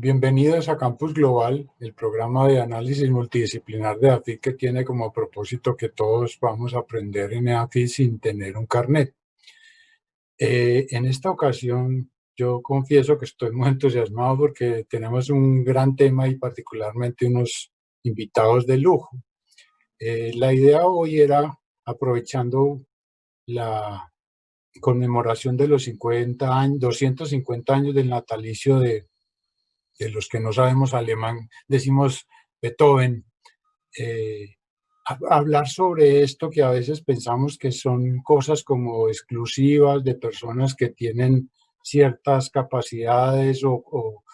Bienvenidos a Campus Global, el programa de análisis multidisciplinar de EAFIT que tiene como propósito que todos vamos a aprender en EAFIT sin tener un carnet. En esta ocasión, yo confieso que estoy muy entusiasmado porque tenemos un gran tema y particularmente unos invitados de lujo. La idea hoy era, aprovechando la conmemoración de los 50 años, 250 años del natalicio de los que no sabemos alemán, decimos Beethoven, hablar sobre esto que a veces pensamos que son cosas como exclusivas de personas que tienen ciertas capacidades o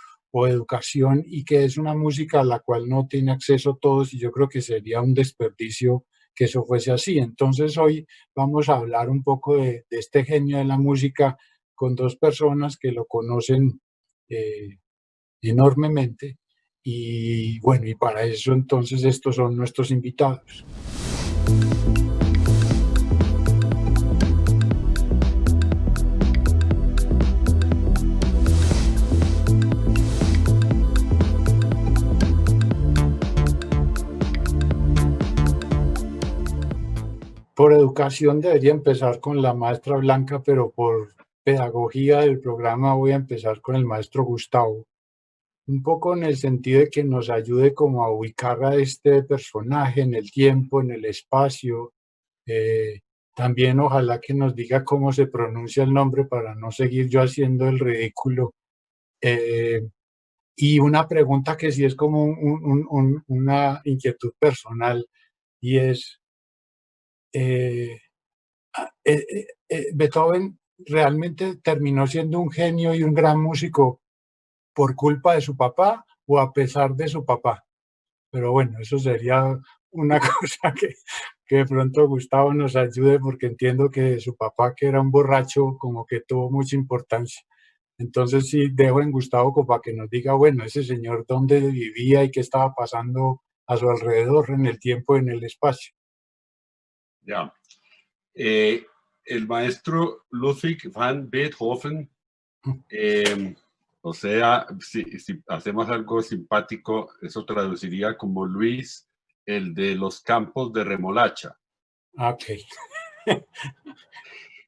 educación y que es una música a la cual no tiene acceso todos y yo creo que sería un desperdicio que eso fuese así. Entonces hoy vamos a hablar un poco de este genio de la música con dos personas que lo conocen enormemente. Y bueno, y para eso entonces estos son nuestros invitados. Por educación debería empezar con la maestra Blanca, pero por pedagogía del programa voy a empezar con el maestro Gustavo. Un poco en el sentido de que nos ayude como a ubicar a este personaje en el tiempo, en el espacio. Eh, También ojalá que nos diga cómo se pronuncia el nombre para no seguir yo haciendo el ridículo. Eh, y una pregunta que sí es como una inquietud personal y es, eh, ¿Beethoven realmente terminó siendo un genio y un gran músico por culpa de su papá o a pesar de su papá? Pero bueno, eso sería una cosa que de pronto Gustavo nos ayude porque entiendo que su papá, que era un borracho, como que tuvo mucha importancia. Entonces sí, dejo en Gustavo como para que nos diga, bueno, ese señor dónde vivía y qué estaba pasando a su alrededor en el tiempo y en el espacio. Ya. El maestro Ludwig van Beethoven, o sea, si hacemos algo simpático, eso traduciría como Luis, el de los campos de remolacha. Ok.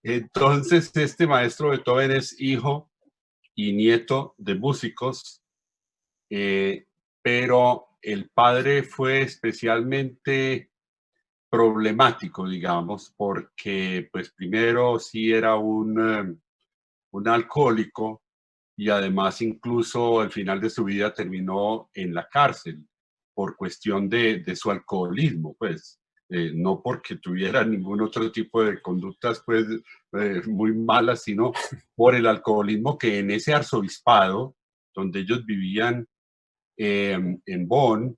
Entonces, este maestro Beethoven es hijo y nieto de músicos, pero el padre fue especialmente problemático, digamos, porque pues primero sí era un alcohólico y además incluso al final de su vida terminó en la cárcel por cuestión de su alcoholismo, pues. No porque tuviera ningún otro tipo de conductas pues muy malas, sino por el alcoholismo que en ese arzobispado donde ellos vivían en Bonn,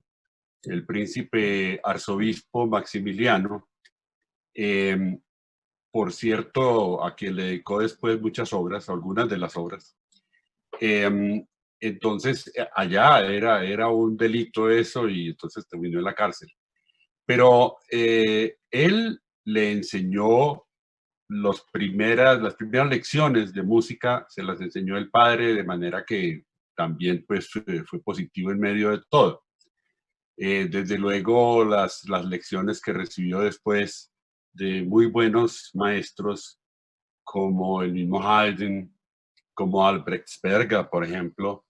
el príncipe arzobispo Maximiliano, eh, por cierto, a quien le dedicó después muchas obras, algunas de las obras. Entonces, allá era un delito eso y entonces terminó en la cárcel. Pero él le enseñó las primeras lecciones de música, se las enseñó el padre, de manera que también pues, fue positivo en medio de todo. Desde luego, las lecciones que recibió después de muy buenos maestros como el mismo Haydn, como Albrecht Sperger, por ejemplo,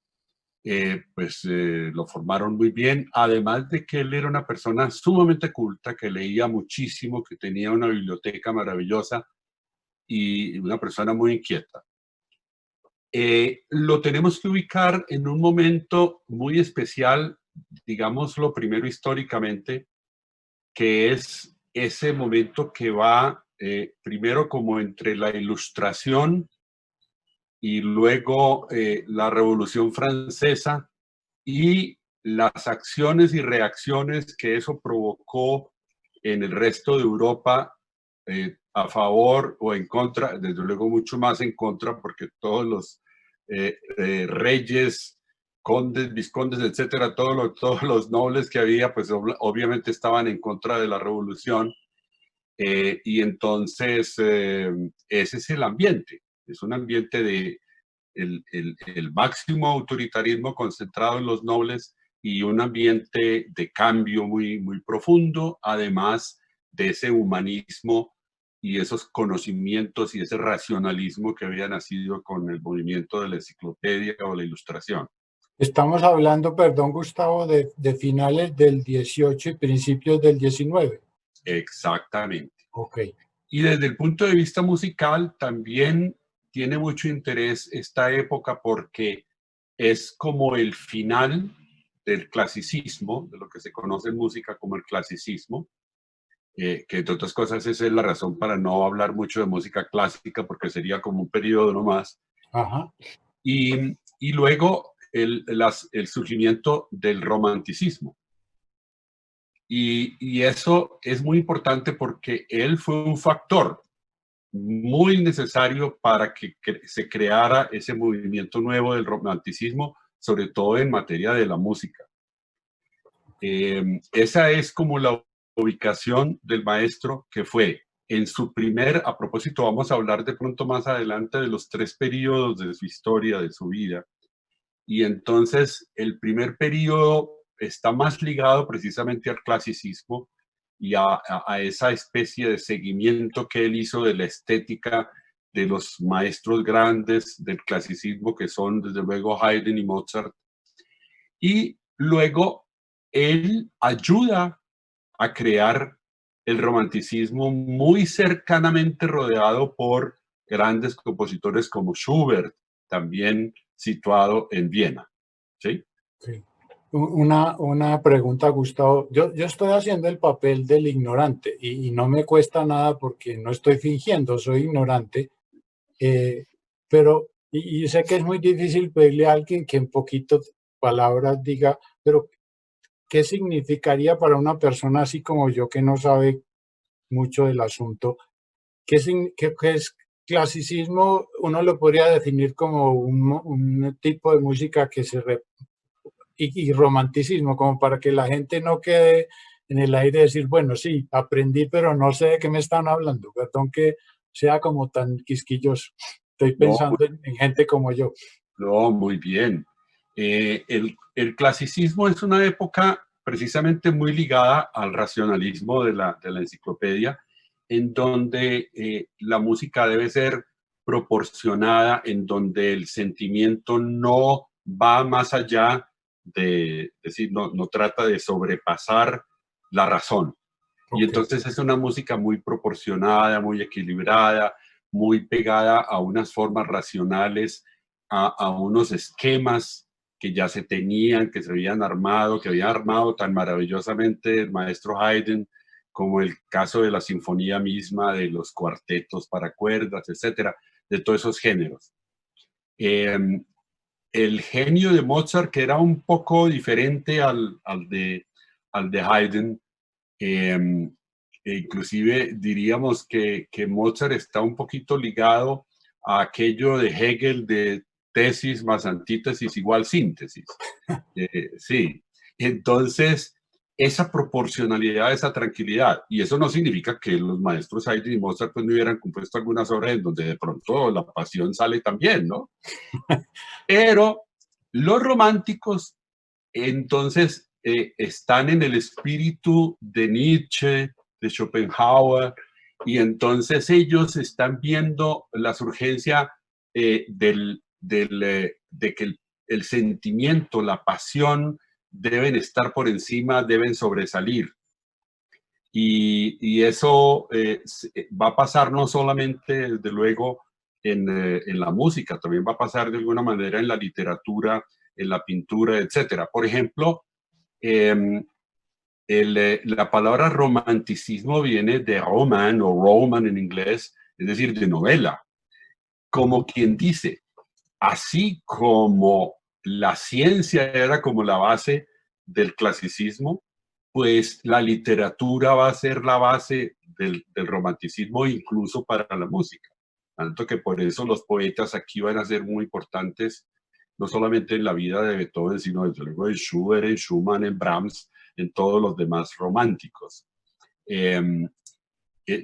lo formaron muy bien, además de que él era una persona sumamente culta, que leía muchísimo, que tenía una biblioteca maravillosa y una persona muy inquieta. Lo tenemos que ubicar en un momento muy especial, digámoslo primero históricamente, que es ese momento que va primero como entre la Ilustración y luego la Revolución Francesa y las acciones y reacciones que eso provocó en el resto de Europa a favor o en contra, desde luego mucho más en contra, porque todos los reyes, condes, viscondes, etcétera, todos los nobles que había, pues obviamente estaban en contra de la revolución. Y entonces ese es el ambiente, es un ambiente el máximo autoritarismo concentrado en los nobles y un ambiente de cambio muy, muy profundo, además de ese humanismo y esos conocimientos y ese racionalismo que había nacido con el movimiento de la enciclopedia o la ilustración. Estamos hablando, perdón, Gustavo, de finales del 18 y principios del 19. Exactamente. Ok. Y desde el punto de vista musical también tiene mucho interés esta época porque es como el final del clasicismo, de lo que se conoce en música como el clasicismo, que entre otras cosas esa es la razón para no hablar mucho de música clásica porque sería como un periodo nomás. Ajá. Y luego el surgimiento del romanticismo. Y eso es muy importante porque él fue un factor muy necesario para que se creara ese movimiento nuevo del romanticismo, sobre todo en materia de la música. Esa es como la ubicación del maestro que fue en su a propósito, vamos a hablar de pronto más adelante de los 3 periodos de su historia, de su vida. Y entonces el primer periodo está más ligado precisamente al clasicismo y a esa especie de seguimiento que él hizo de la estética de los maestros grandes del clasicismo, que son desde luego Haydn y Mozart. Y luego él ayuda a crear el romanticismo muy cercanamente rodeado por grandes compositores como Schubert, también situado en Viena. ¿Sí? Sí. Una pregunta, Gustavo. Yo estoy haciendo el papel del ignorante y no me cuesta nada porque no estoy fingiendo, soy ignorante. Pero, y sé que es muy difícil pedirle a alguien que en poquitas palabras diga, pero ¿qué significaría para una persona así como yo que no sabe mucho del asunto? ¿Qué es clasicismo? Uno lo podría definir como un tipo de música que y romanticismo, como para que la gente no quede en el aire de decir, bueno, sí, aprendí, pero no sé de qué me están hablando. Perdón que sea como tan quisquilloso. Estoy No, pensando en gente como yo. no, muy bien. El clasicismo es una época precisamente muy ligada al racionalismo de la enciclopedia, en donde la música debe ser proporcionada, en donde el sentimiento no va más allá de, decir, no trata de sobrepasar la razón. Y Ok, entonces es una música muy proporcionada, muy equilibrada, muy pegada a unas formas racionales, a unos esquemas que ya se tenían, que se habían armado, que había armado tan maravillosamente el maestro Haydn, como el caso de la sinfonía misma, de los cuartetos para cuerdas, etcétera, de todos esos géneros. Eh, el genio de Mozart, que era un poco diferente al de Haydn, eh, inclusive diríamos que Mozart está un poquito ligado a aquello de Hegel de tesis más antítesis igual síntesis. Sí, entonces esa proporcionalidad, esa tranquilidad, y eso no significa que los maestros Haydn y Mozart pues, no hubieran compuesto algunas obras en donde de pronto la pasión sale también, ¿no? Pero los románticos entonces están en el espíritu de Nietzsche, de Schopenhauer, y entonces ellos están viendo la urgencia de que el sentimiento, la pasión deben estar por encima, deben sobresalir. Y eso va a pasar no solamente, desde luego, en la música, también va a pasar de alguna manera en la literatura, en la pintura, etcétera. Por ejemplo, eh, la palabra romanticismo viene de roman o roman en inglés, es decir, de novela. Como quien dice, así como la ciencia era como la base del clasicismo, pues la literatura va a ser la base del romanticismo incluso para la música. Tanto que por eso los poetas aquí van a ser muy importantes, no solamente en la vida de Beethoven, sino desde luego en Schubert, en Schumann, en Brahms, en todos los demás románticos. Eh,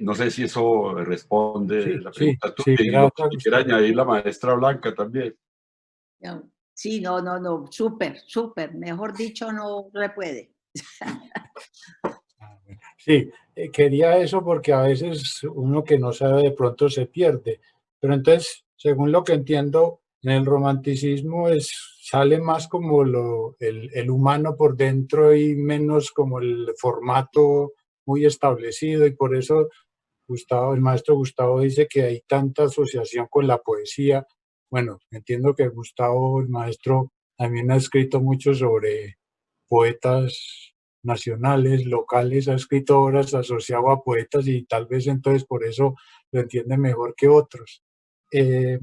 no sé si eso responde sí, la sí, pregunta sí, tuya y lo que gracias, quiera Gustavo. añadir la maestra Blanca también. No, sí, no, no, no, súper, súper, mejor dicho, no se puede. Sí, quería eso porque a veces uno que no sabe de pronto se pierde. Pero entonces, según lo que entiendo, en el romanticismo sale más como el humano por dentro y menos como el formato muy establecido. Y por eso Gustavo, el maestro Gustavo dice que hay tanta asociación con la poesía. Bueno, entiendo que Gustavo, el maestro, también ha escrito mucho sobre poetas nacionales, locales, ha escrito obras asociadas a poetas y tal vez entonces por eso lo entiende mejor que otros. Eh,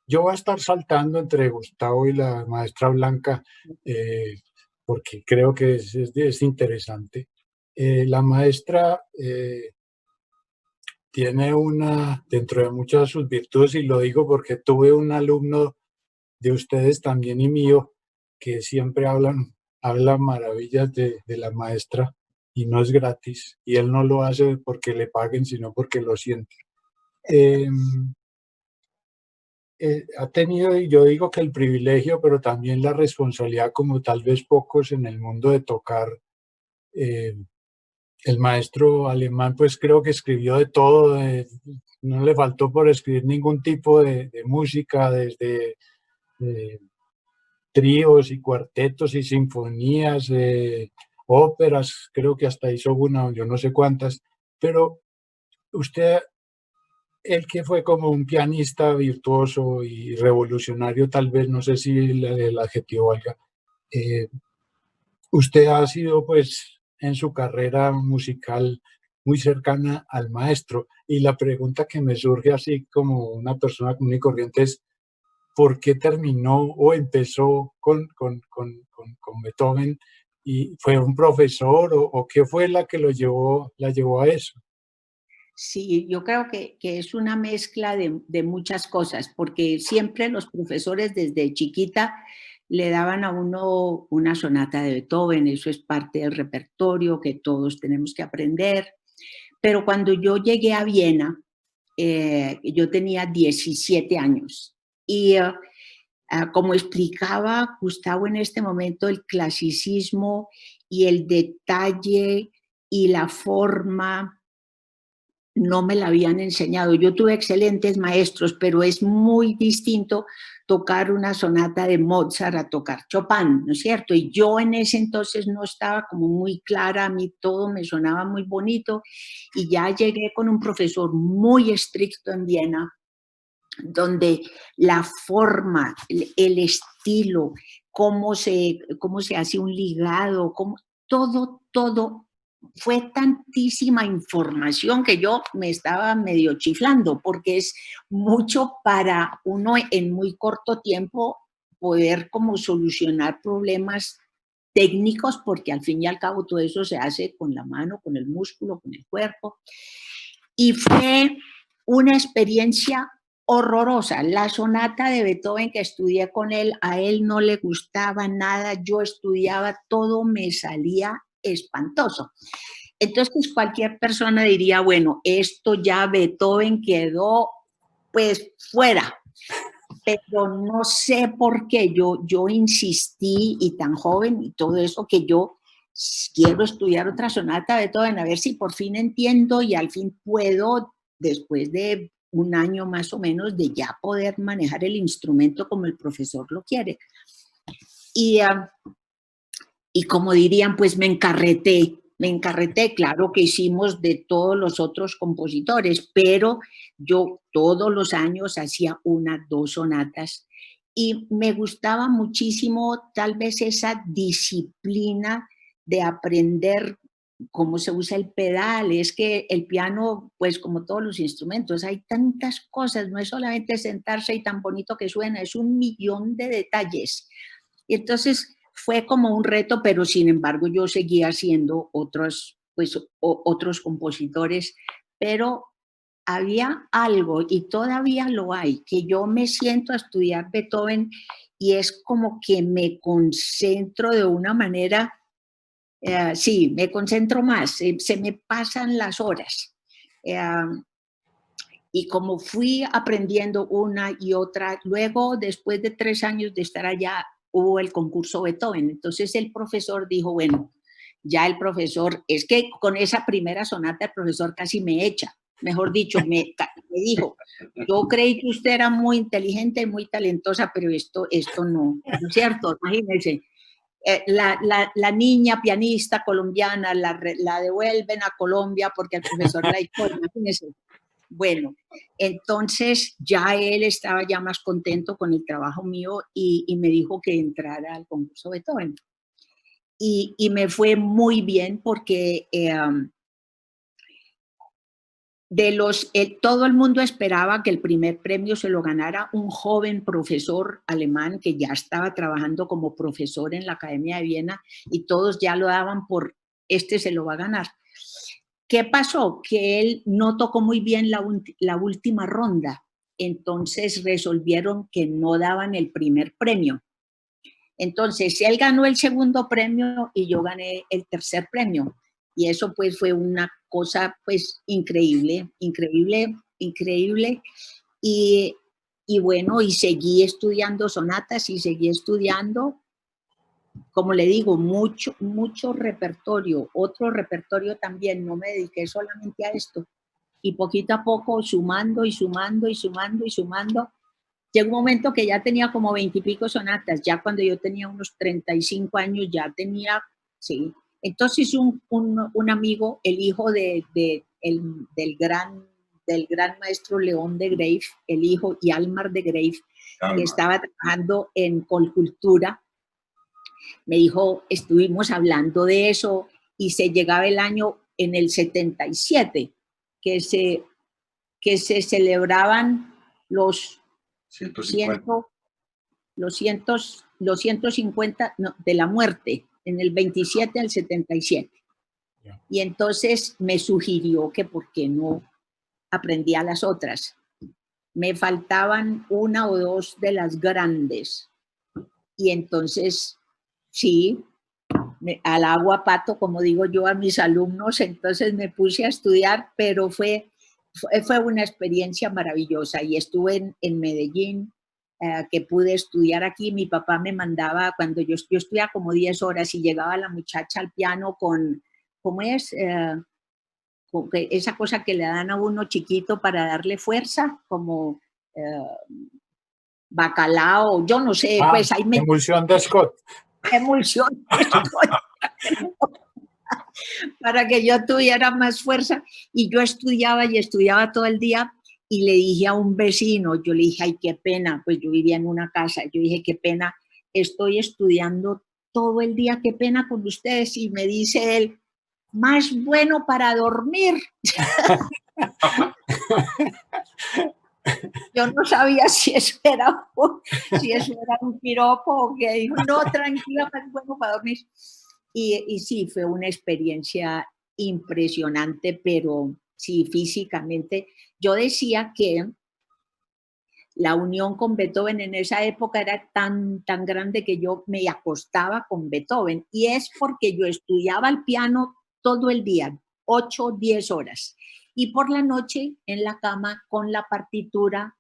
yo voy a estar saltando entre Gustavo y la maestra Blanca eh, porque creo que es interesante. La maestra tiene dentro de muchas de sus virtudes, y lo digo porque tuve un alumno de ustedes también y mío, que siempre habla maravillas de la maestra y no es gratis. Y él no lo hace porque le paguen, sino porque lo siente. Eh, ha tenido, y yo digo que el privilegio, pero también la responsabilidad, como tal vez pocos en el mundo, de tocar. eh, el maestro alemán, pues creo que escribió de todo, no le faltó por escribir ningún tipo de música, desde eh, tríos y cuartetos y sinfonías, óperas, creo que hasta hizo una, yo no sé cuántas, pero usted, el que fue como un pianista virtuoso y revolucionario, tal vez, no sé si el adjetivo valga, eh, usted ha sido pues en su carrera musical muy cercana al maestro, y la pregunta que me surge así como una persona común y corriente es, por qué terminó o empezó con Beethoven, y fue un profesor o qué fue la que la llevó a eso. Sí, yo creo que es una mezcla de muchas cosas, porque siempre los profesores desde chiquita le daban a uno una sonata de Beethoven, eso es parte del repertorio que todos tenemos que aprender. Pero cuando yo llegué a Viena, yo tenía 17 años y como explicaba Gustavo en este momento, el clasicismo y el detalle y la forma no me la habían enseñado. Yo tuve excelentes maestros, pero es muy distinto tocar una sonata de Mozart a tocar Chopin, ¿no es cierto? Y yo en ese entonces no estaba como muy clara, a mí todo me sonaba muy bonito y ya llegué con un profesor muy estricto en Viena, donde la forma, el estilo, cómo se hace un ligado, todo fue tantísima información que yo me estaba medio chiflando, porque es mucho para uno en muy corto tiempo poder como solucionar problemas técnicos, porque al fin y al cabo todo eso se hace con la mano, con el músculo, con el cuerpo. Y fue una experiencia horrorosa. La sonata de Beethoven que estudié con él, a él no le gustaba nada, yo estudiaba, todo me salía espantoso. Entonces cualquier persona diría, bueno, esto ya Beethoven quedó pues fuera, pero no sé por qué yo insistí y tan joven y todo eso que yo quiero estudiar otra sonata de Beethoven, a ver si por fin entiendo y al fin puedo, después de un año más o menos, de ya poder manejar el instrumento como el profesor lo quiere. Y, y como dirían, pues me encarreté, claro que hicimos de todos los otros compositores, pero yo todos los años hacía una, dos sonatas y me gustaba muchísimo tal vez esa disciplina de aprender cómo se usa el pedal. Es que el piano, pues como todos los instrumentos, hay tantas cosas, no es solamente sentarse y tan bonito que suena, es un millón de detalles. Y entonces fue como un reto, pero sin embargo yo seguía haciendo otros, pues, otros compositores, pero había algo, y todavía lo hay, que yo me siento a estudiar Beethoven y es como que me concentro de una manera, sí, me concentro más, se me pasan las horas. Eh, Y como fui aprendiendo una y otra, luego, después de 3 años de estar allá, hubo el concurso Beethoven. Entonces el profesor dijo, bueno, ya el profesor, es que con esa primera sonata el profesor casi me echa. Mejor dicho, me dijo, yo creí que usted era muy inteligente y muy talentosa, pero esto no, ¿no es cierto? Imagínense. La niña pianista colombiana la devuelven a Colombia porque el profesor la hizo, imagínense. Bueno, entonces ya él estaba ya más contento con el trabajo mío y me dijo que entrara al concurso Beethoven. Y me fue muy bien porque todo el mundo esperaba que el primer premio se lo ganara un joven profesor alemán que ya estaba trabajando como profesor en la Academia de Viena y todos ya lo daban por, este se lo va a ganar. ¿Qué pasó? Que él no tocó muy bien la última ronda, entonces resolvieron que no daban el primer premio. Entonces, él ganó el segundo premio y yo gané el tercer premio. Y eso pues fue una cosa pues increíble, increíble, increíble. Y bueno, y seguí estudiando sonatas y seguí estudiando, como le digo, mucho, mucho repertorio, otro repertorio también, no me dediqué solamente a esto. Y poquito a poco sumando y sumando y sumando y sumando. Llegó un momento que ya tenía como 20 y pico sonatas, ya cuando yo tenía unos 35 años ya tenía, sí. Entonces un amigo, el hijo del gran maestro León de Greif, el hijo y Almar de Greif, que estaba trabajando en Colcultura, me dijo, estuvimos hablando de eso y se llegaba el año en el 77, que se celebraban los 150. Los 150 no, de la muerte, en el 27 al 77. Y entonces me sugirió que por qué no aprendía las otras. Me faltaban una o dos de las grandes. Y entonces, sí, al agua pato, como digo yo a mis alumnos, entonces me puse a estudiar, pero fue una experiencia maravillosa. Y estuve en Medellín, que pude estudiar aquí. Mi papá me mandaba, cuando yo estudiaba como 10 horas y llegaba la muchacha al piano con, ¿cómo es? Con esa cosa que le dan a uno chiquito para darle fuerza, como bacalao, yo no sé, pues ahí me... Emulsión de Scott. Emulsión de Scott. Para que yo tuviera más fuerza. Y yo estudiaba y estudiaba todo el día. Y le dije a un vecino, yo le dije, ay, qué pena, pues yo vivía en una casa, yo dije, qué pena, estoy estudiando todo el día, qué pena con ustedes. Y me dice él, más bueno para dormir. Yo no sabía si eso era un piropo o qué. Dijo, no, tranquila, más bueno para dormir. Y sí, fue una experiencia impresionante, pero sí, físicamente. Yo decía que la unión con Beethoven en esa época era tan grande que yo me acostaba con Beethoven. Y es porque yo estudiaba el piano todo el día, 8, 10 horas. Y por la noche en la cama con la partitura,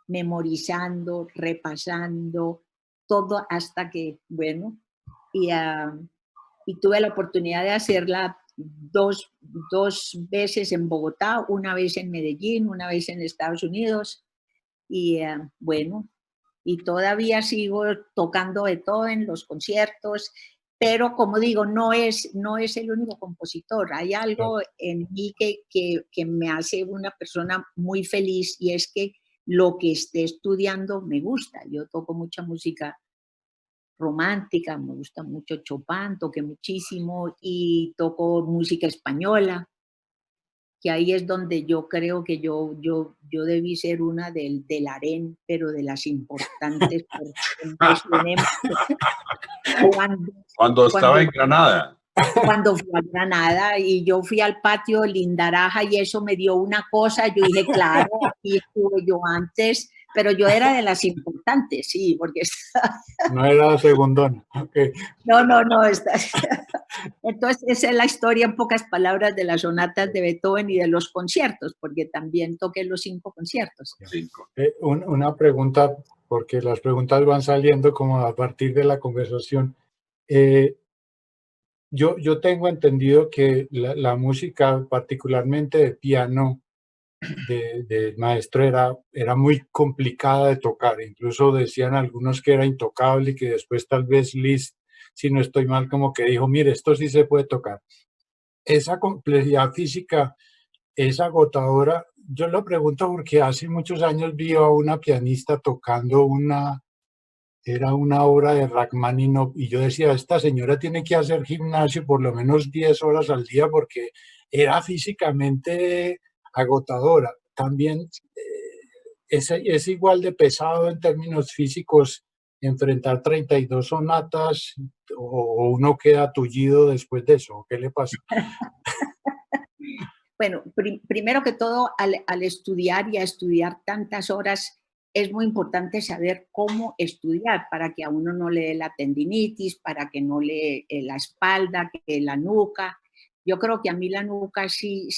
memorizando, repasando, todo hasta que, bueno, y tuve la oportunidad de hacerla dos veces en Bogotá, una vez en Medellín, una vez en Estados Unidos. Y bueno, y todavía sigo tocando Beethoven, los conciertos, pero como digo, no es el único compositor. Hay algo en mí que me hace una persona muy feliz y es que lo que esté estudiando me gusta. Yo toco mucha música romántica, me gusta mucho Chopin, toqué muchísimo y toco música española, que ahí es donde yo creo que yo debí ser una del harén, pero de las importantes. Cuando estaba en Granada. Cuando fui a Granada y yo fui al patio Lindaraja y eso me dio una cosa, yo dije, claro, aquí estuve yo antes, pero yo era de las importantes, sí, porque... No era segundona. Okay. No, Entonces, esa es la historia en pocas palabras de las sonatas de Beethoven y de los conciertos, porque también toqué los 5 conciertos. 5. Una pregunta, porque las preguntas van saliendo como a partir de la conversación. Yo tengo entendido que la música, particularmente de piano, del maestro era muy complicada de tocar. Incluso decían algunos que era intocable y que después tal vez Liszt, si no estoy mal, como que dijo, mire, esto sí se puede tocar. Esa complejidad física es agotadora. Yo lo pregunto porque hace muchos años vi a una pianista tocando era una obra de Rachmaninoff y yo decía, esta señora tiene que hacer gimnasio por lo menos 10 horas al día porque era físicamente agotadora. También es igual de pesado en términos físicos enfrentar 32 sonatas o uno queda tullido después de eso. ¿Qué le pasa? Bueno, primero que todo, al estudiar y a estudiar tantas horas, es muy importante saber cómo estudiar para que a uno no le dé la tendinitis, para que no le la espalda, que la nuca. Yo creo que a mí la nuca sí,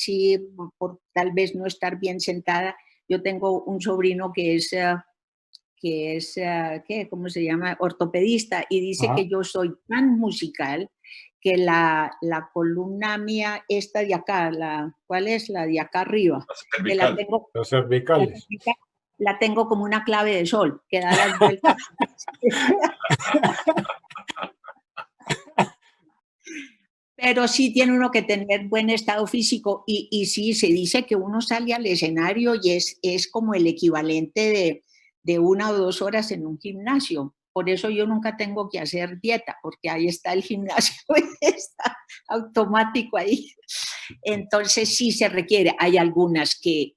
por tal vez no estar bien sentada. Yo tengo un sobrino ¿qué? ¿Cómo se llama? Ortopedista, y dice Ajá. que yo soy tan musical que la columna mía, esta de acá, ¿cuál es? La de acá arriba, que la Cervical. tengo, Los cervicales. la tengo como una clave de sol, que da las vueltas. Pero sí tiene uno que tener buen estado físico y sí, se dice que uno sale al escenario y es como el equivalente de 1 o 2 horas en un gimnasio. Por eso yo nunca tengo que hacer dieta, porque ahí está el gimnasio, está automático ahí. Entonces sí se requiere. Hay algunas que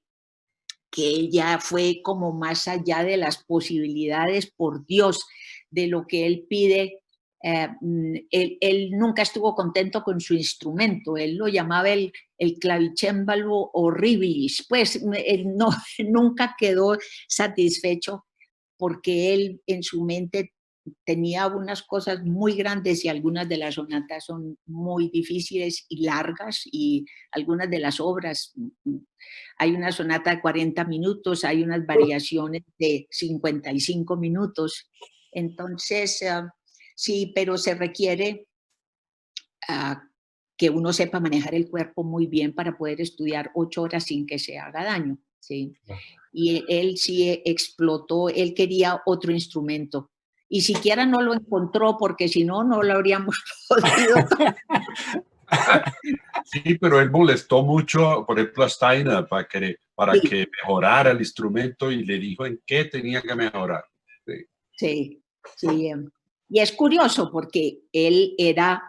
ya fue como más allá de las posibilidades, por Dios, de lo que él pide. Él nunca estuvo contento con su instrumento, él lo llamaba el clavicémbalo horribilis, pues él no, nunca quedó satisfecho porque él en su mente tenía unas cosas muy grandes y algunas de las sonatas son muy difíciles y largas y algunas de las obras, hay una sonata de 40 minutos, hay unas variaciones de 55 minutos. Entonces, sí, pero se requiere que uno sepa manejar el cuerpo muy bien para poder estudiar 8 horas sin que se haga daño. ¿Sí? Y él sí explotó, él quería otro instrumento. Y siquiera no lo encontró porque si no, no lo habríamos podido. Sí, pero él molestó mucho, por ejemplo, a Steiner para Sí, que mejorara el instrumento y le dijo en qué tenía que mejorar. Sí. sí, sí. Y es curioso porque él era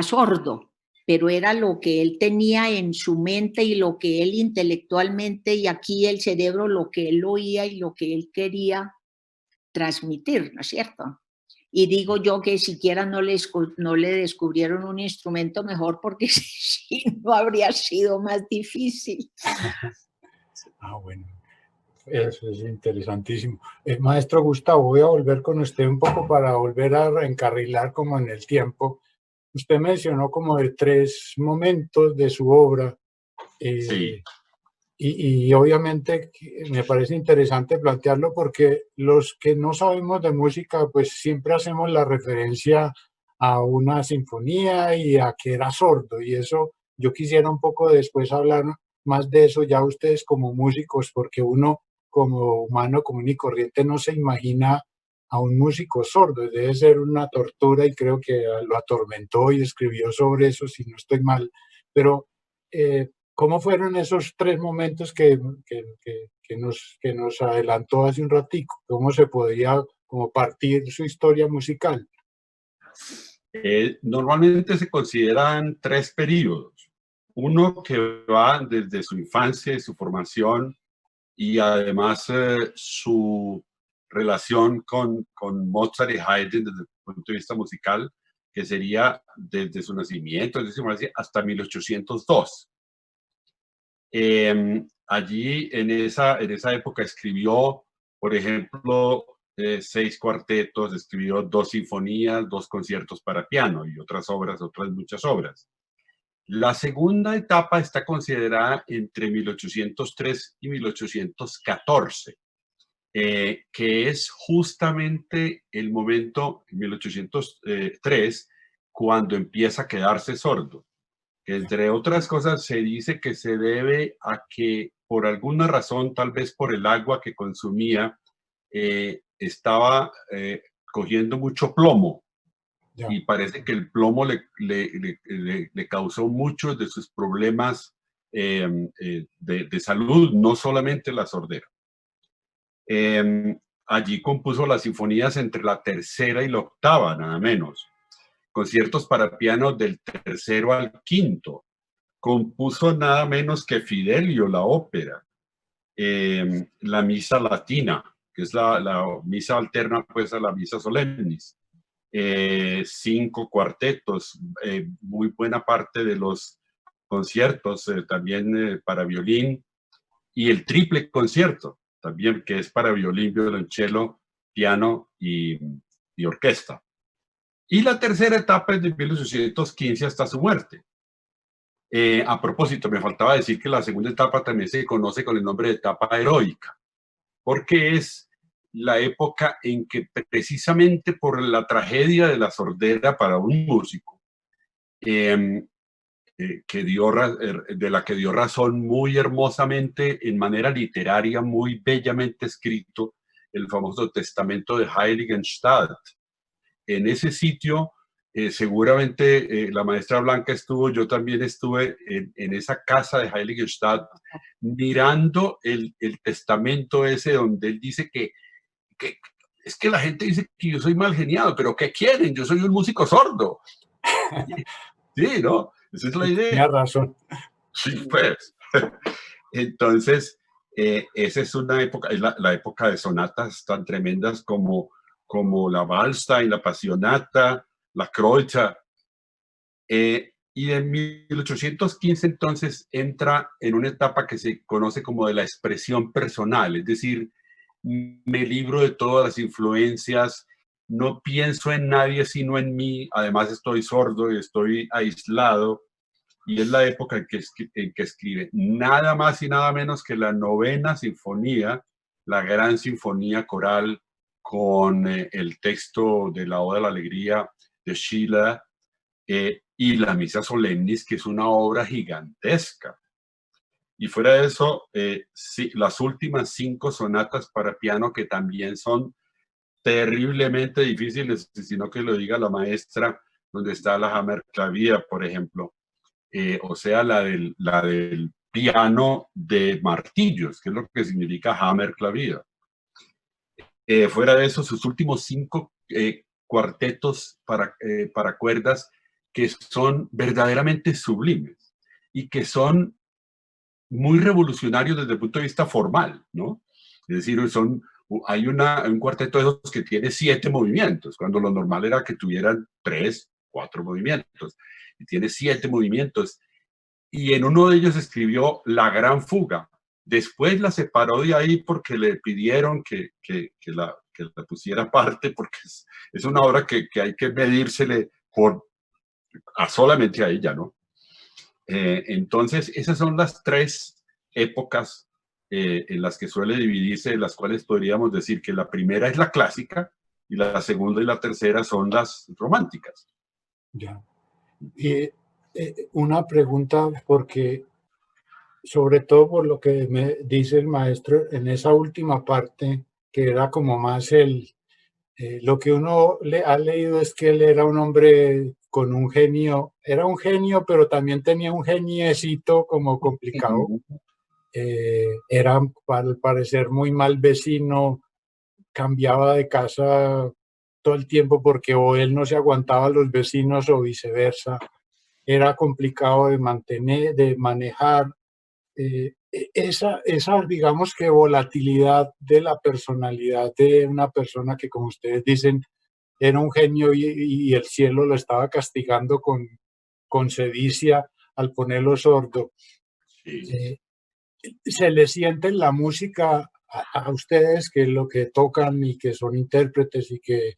sordo, pero era lo que él tenía en su mente y lo que él intelectualmente y aquí el cerebro, lo que él oía y lo que él quería transmitir, ¿no es cierto? Y digo yo que siquiera no le descubrieron un instrumento mejor porque si no habría sido más difícil. Ah, bueno. Eso es interesantísimo. Maestro Gustavo, voy a volver con usted un poco para volver a encarrilar como en el tiempo. Usted mencionó como de 3 momentos de su obra Sí. y obviamente me parece interesante plantearlo porque los que no sabemos de música pues siempre hacemos la referencia a una sinfonía y a que era sordo y eso yo quisiera un poco después hablar más de eso ya ustedes como músicos porque uno como humano común y corriente no se imagina a un músico sordo, debe ser una tortura y creo que lo atormentó y escribió sobre eso si no estoy mal, pero ¿cómo fueron esos 3 momentos que nos adelantó hace un ratico? ¿Cómo se podía como partir su historia musical? Normalmente se consideran 3 periodos. Uno que va desde su infancia y su formación y además su relación con Mozart y Haydn desde el punto de vista musical, que sería desde su nacimiento, hasta 1802. Allí, en esa época, escribió, por ejemplo, 6 cuartetos, escribió 2 sinfonías, 2 conciertos para piano y otras obras, otras muchas obras. La segunda etapa está considerada entre 1803 y 1814, que es justamente el momento, en 1803, cuando empieza a quedarse sordo. Que entre otras cosas se dice que se debe a que por alguna razón, tal vez por el agua que consumía, estaba cogiendo mucho plomo. Ya. Y parece que el plomo le causó muchos de sus problemas de salud, no solamente la sordera. Allí compuso las sinfonías entre la tercera y la octava, nada menos. Conciertos para piano del tercero al quinto. Compuso nada menos que Fidelio, la ópera. La misa latina, que es la misa alterna pues a la misa solemnis. 5 cuartetos, muy buena parte de los conciertos también para violín, y el triple concierto también, que es para violín, violonchelo, piano y orquesta. Y la tercera etapa es de 1815 hasta su muerte. A propósito, me faltaba decir que la segunda etapa también se conoce con el nombre de etapa heroica, porque es la época en que precisamente por la tragedia de la sordera para un músico, de la que dio razón muy hermosamente, en manera literaria, muy bellamente escrito, el famoso testamento de Heiligenstadt. En ese sitio, seguramente la maestra Blanca estuvo, yo también estuve en esa casa de Heiligenstadt, mirando el testamento ese donde él dice que es que la gente dice que yo soy mal geniado, pero ¿qué quieren? Yo soy un músico sordo. Sí, ¿no? Esa es la idea. Tenía razón. Sí, pues. Entonces, esa es una época, es la época de sonatas tan tremendas como la Waldstein, la Passionata, la Kreutzer. Y en 1815 entonces entra en una etapa que se conoce como de la expresión personal, es decir, me libro de todas las influencias, no pienso en nadie sino en mí, además estoy sordo y estoy aislado, y es la época en que escribe nada más y nada menos que la 9ª sinfonía, la gran sinfonía coral con el texto de la Oda a la Alegría de Schiller, y la Misa Solemnis, que es una obra gigantesca. Y fuera de eso, sí, las últimas 5 sonatas para piano, que también son terriblemente difíciles, sino que lo diga la maestra, donde está la Hammerklavier, por ejemplo. O sea, la del piano de martillos, que es lo que significa Hammerklavier. Fuera de eso, sus últimos 5 cuartetos para cuerdas, que son verdaderamente sublimes y que son muy revolucionarios desde el punto de vista formal, ¿no? Es decir, hay un cuarteto de esos que tiene 7 movimientos, cuando lo normal era que tuvieran 3, 4 movimientos, y tiene 7 movimientos. Y en uno de ellos escribió La Gran Fuga. Después la separó de ahí porque le pidieron que la pusiera aparte, porque es una obra que hay que medírsele solamente a ella, ¿no? Entonces, esas son las 3 épocas en las que suele dividirse, en las cuales podríamos decir que la primera es la clásica y la segunda y la tercera son las románticas. Ya. Y una pregunta, porque sobre todo por lo que me dice el maestro en esa última parte, que era como más lo que uno le ha leído es que él era un hombre con un genio, era un genio, pero también tenía un geniecito como complicado. Era al parecer muy mal vecino, cambiaba de casa todo el tiempo porque o él no se aguantaba a los vecinos o viceversa. Era complicado de mantener, de manejar. Esa, digamos que volatilidad de la personalidad de una persona que, como ustedes dicen, era un genio y el cielo lo estaba castigando con sedicia al ponerlo sordo. Sí. Se le siente en la música a ustedes, que es lo que tocan y que son intérpretes y que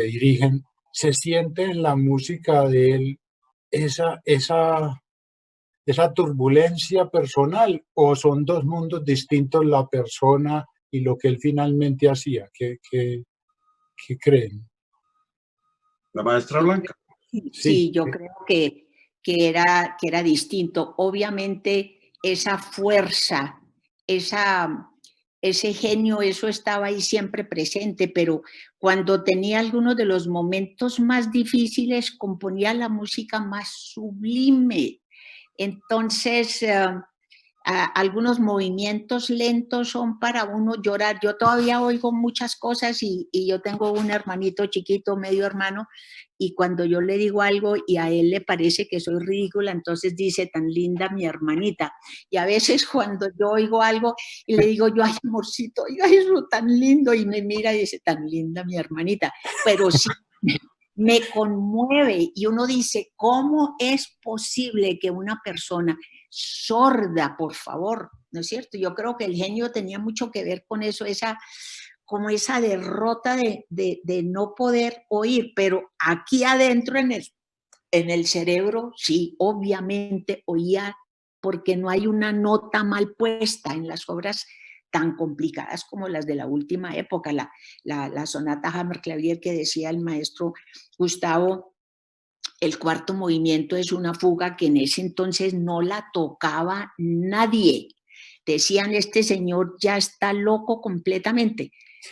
dirigen, ¿se siente en la música de él esa turbulencia personal, o son dos mundos distintos, la persona y lo que él finalmente hacía? ¿Qué creen? La maestra Yo Blanca. sí, yo creo que era distinto. Obviamente esa fuerza, ese genio, eso estaba ahí siempre presente, pero cuando tenía algunos de los momentos más difíciles, componía la música más sublime. Entonces, algunos movimientos lentos son para uno llorar. Yo todavía oigo muchas cosas y yo tengo un hermanito chiquito, medio hermano, y cuando yo le digo algo y a él le parece que soy ridícula, entonces dice, tan linda mi hermanita. Y a veces cuando yo oigo algo y le digo yo, ay, amorcito, oiga eso tan lindo, y me mira y dice, tan linda mi hermanita. Pero sí, me conmueve y uno dice, ¿cómo es posible que una persona sorda, por favor, ¿no es cierto? Yo creo que el genio tenía mucho que ver con eso, como esa derrota de no poder oír, pero aquí adentro en el cerebro, sí, obviamente oía, porque no hay una nota mal puesta en las obras tan complicadas como las de la última época, la sonata Hammerklavier que decía el maestro Gustavo. El cuarto movimiento es una fuga que en ese entonces no la tocaba nadie. Decían, este señor ya está loco completamente,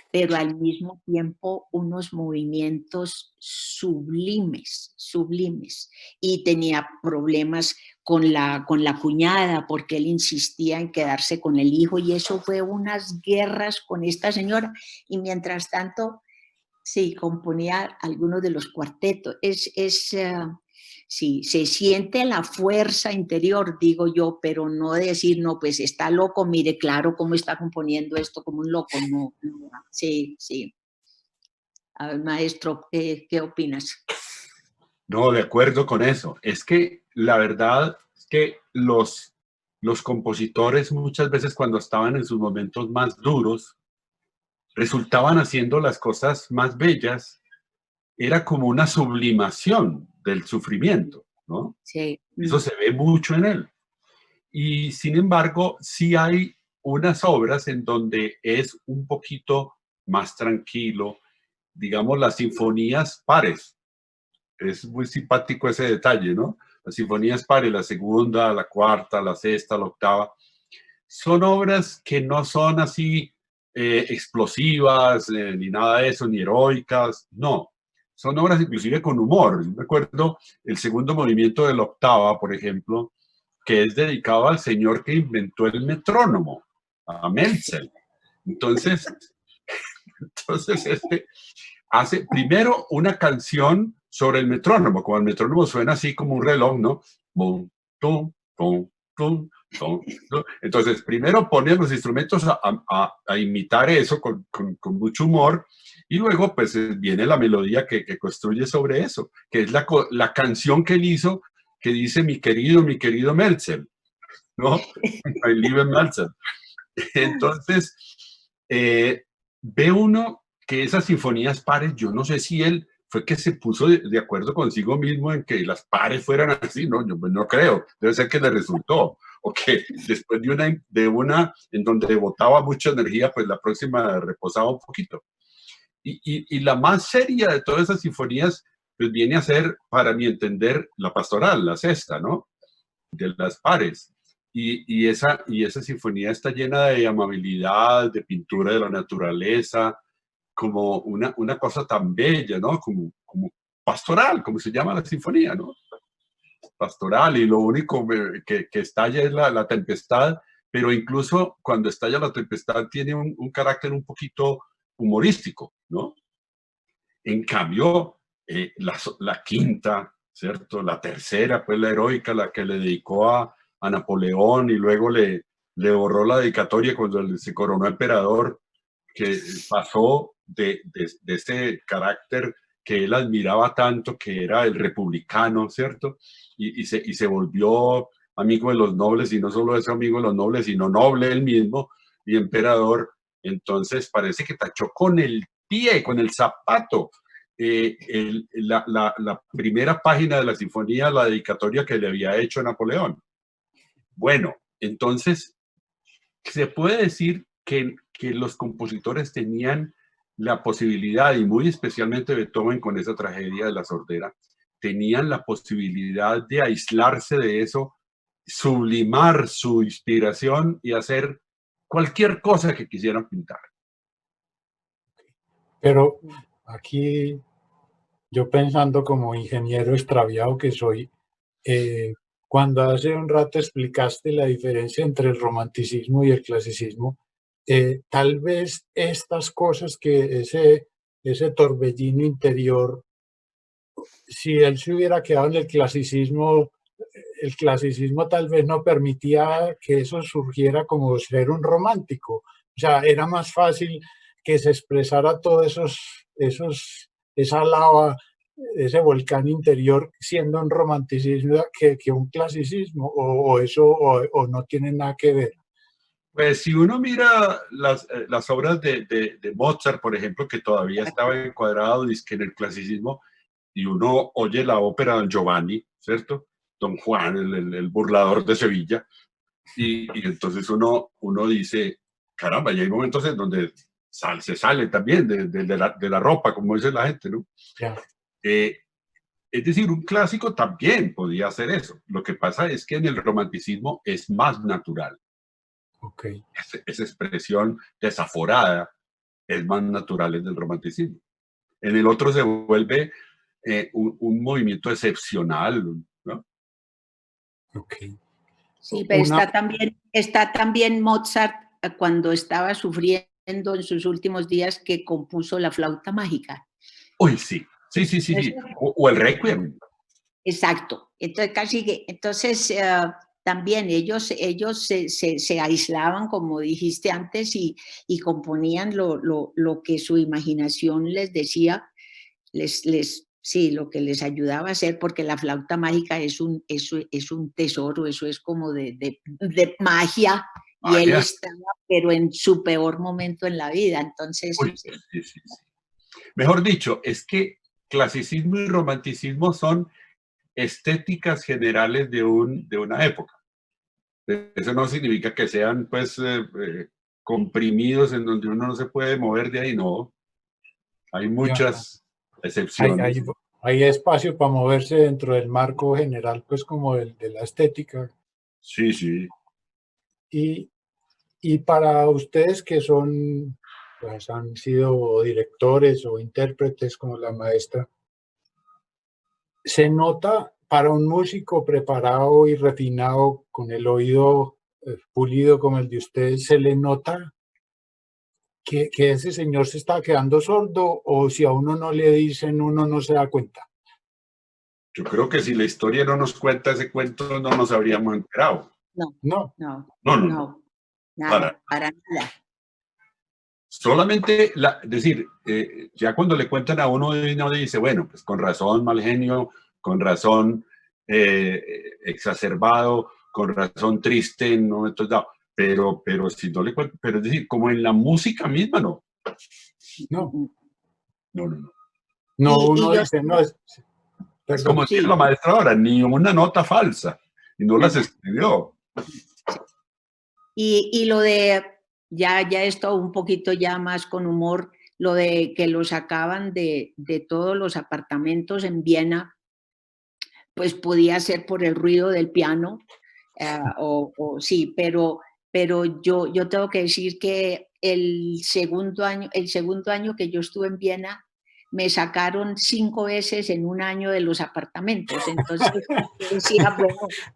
pero al mismo tiempo unos movimientos sublimes, sublimes. Y tenía problemas con la cuñada, porque él insistía en quedarse con el hijo, y eso fue unas guerras con esta señora. Y mientras tanto, sí, componía algunos de los cuartetos. Sí, se siente la fuerza interior, digo yo, pero no decir, no, pues está loco, mire, claro, cómo está componiendo esto como un loco. No, no. Sí, sí. A ver, maestro, ¿qué opinas? No, de acuerdo con eso. Es que la verdad es que los compositores muchas veces cuando estaban en sus momentos más duros, resultaban haciendo las cosas más bellas. Era como una sublimación del sufrimiento, ¿no? Sí. Eso se ve mucho en él. Y sin embargo, sí hay unas obras en donde es un poquito más tranquilo, digamos las sinfonías pares. Es muy simpático ese detalle, ¿no? Las sinfonías pares, la segunda, la cuarta, la sexta, la octava, son obras que no son así explosivas, ni nada de eso, ni heroicas, no. Son obras inclusive con humor. Yo me acuerdo el segundo movimiento de la octava, por ejemplo, que es dedicado al señor que inventó el metrónomo, a Meltzer. Entonces, hace primero una canción sobre el metrónomo, como el metrónomo suena así como un reloj, ¿no? Bum, tum, tum, tum, tum, tum. Entonces, primero pone los instrumentos a imitar eso con mucho humor, y luego pues viene la melodía que construye sobre eso, que es la canción que él hizo, que dice mi querido Meltzer, ¿no? I live in Meltzer. Entonces, ve uno que esas sinfonías pares, yo no sé si él fue que se puso de acuerdo consigo mismo en que las pares fueran así, no, yo no creo, debe ser que le resultó, o que después de una en donde botaba mucha energía, pues la próxima reposaba un poquito. Y la más seria de todas esas sinfonías, pues viene a ser, para mi entender, la pastoral, la sexta, ¿no? De las pares. Y esa sinfonía está llena de amabilidad, de pintura de la naturaleza, como una cosa tan bella, ¿no? Como pastoral, como se llama la sinfonía, ¿no? Pastoral, y lo único que estalla es la tempestad, pero incluso cuando estalla la tempestad tiene un carácter un poquito humorístico, ¿no? En cambio, la quinta, ¿cierto? La tercera, pues la heroica, la que le dedicó a Napoleón y luego le borró la dedicatoria cuando se coronó emperador, que pasó de ese carácter que él admiraba tanto, que era el republicano, ¿cierto? Y se volvió amigo de los nobles, y no solo es amigo de los nobles, sino noble él mismo y emperador, Entonces parece que tachó con el pie, con el zapato, la primera página de la sinfonía, la dedicatoria que le había hecho Napoleón. Bueno, entonces se puede decir que los compositores tenían la posibilidad, y muy especialmente Beethoven con esa tragedia de la sordera, tenían la posibilidad de aislarse de eso, sublimar su inspiración y hacer cualquier cosa que quisieran pintar. Pero aquí, yo pensando como ingeniero extraviado que soy, cuando hace un rato explicaste la diferencia entre el romanticismo y el clasicismo, tal vez estas cosas que ese torbellino interior, si él se hubiera quedado en el clasicismo tal vez no permitía que eso surgiera como ser un romántico. O sea, era más fácil que se expresara todo esa lava, ese volcán interior siendo un romanticismo que un clasicismo, o no tiene nada que ver. Pues si uno mira las obras de Mozart, por ejemplo, que todavía estaba encuadrado dizque en el clasicismo, y uno oye la ópera Don Giovanni, ¿cierto? Don Juan, el burlador de Sevilla, y entonces uno dice, caramba, y hay momentos en donde se sale también de la ropa, como dice la gente, ¿no? Ya. Es decir, un clásico también podía hacer eso. Lo que pasa es que en el romanticismo es más natural. Okay. Esa expresión desaforada es más natural en el romanticismo. En el otro se vuelve un movimiento excepcional, ¿no? Okay. Sí, pero está también Mozart cuando estaba sufriendo en sus últimos días, que compuso la flauta mágica. Uy, sí. Sí. O el Requiem. Exacto. Entonces también ellos se aislaban, como dijiste antes, y componían lo que su imaginación les decía, sí, lo que les ayudaba a hacer, porque la flauta mágica es un tesoro, eso es como de magia, y él estaba, pero en su peor momento en la vida. Entonces, uy, sí. Mejor dicho, es que clasicismo y romanticismo son estéticas generales de una época. Eso no significa que sean, pues, comprimidos en donde uno no se puede mover de ahí, no. Hay muchas excepciones. Hay espacio para moverse dentro del marco general, pues como de la estética. Sí. Y para ustedes que son, pues han sido directores o intérpretes como la maestra, se nota para un músico preparado y refinado con el oído pulido como el de ustedes, se le nota que ese señor se está quedando sordo, o si a uno no le dicen, uno no se da cuenta. Yo creo que si la historia no nos cuenta ese cuento, no nos habríamos enterado. No. Nada, para nada. Solamente, decir, ya cuando le cuentan a uno dice, bueno, pues con razón mal genio, con razón exacerbado, con razón triste en momentos dados, pero si no le cuentan, pero es decir, como en la música misma, no. No, Uno dice, no, es como decía la maestra ahora, ni una nota falsa, y no las escribió. Y lo de, ya esto un poquito ya más con humor, lo de que lo sacaban de todos los apartamentos en Viena, pues podía ser por el ruido del piano, sí, pero yo tengo que decir que el segundo año que yo estuve en Viena, me sacaron 5 veces en un año de los apartamentos. Entonces yo decía, bueno,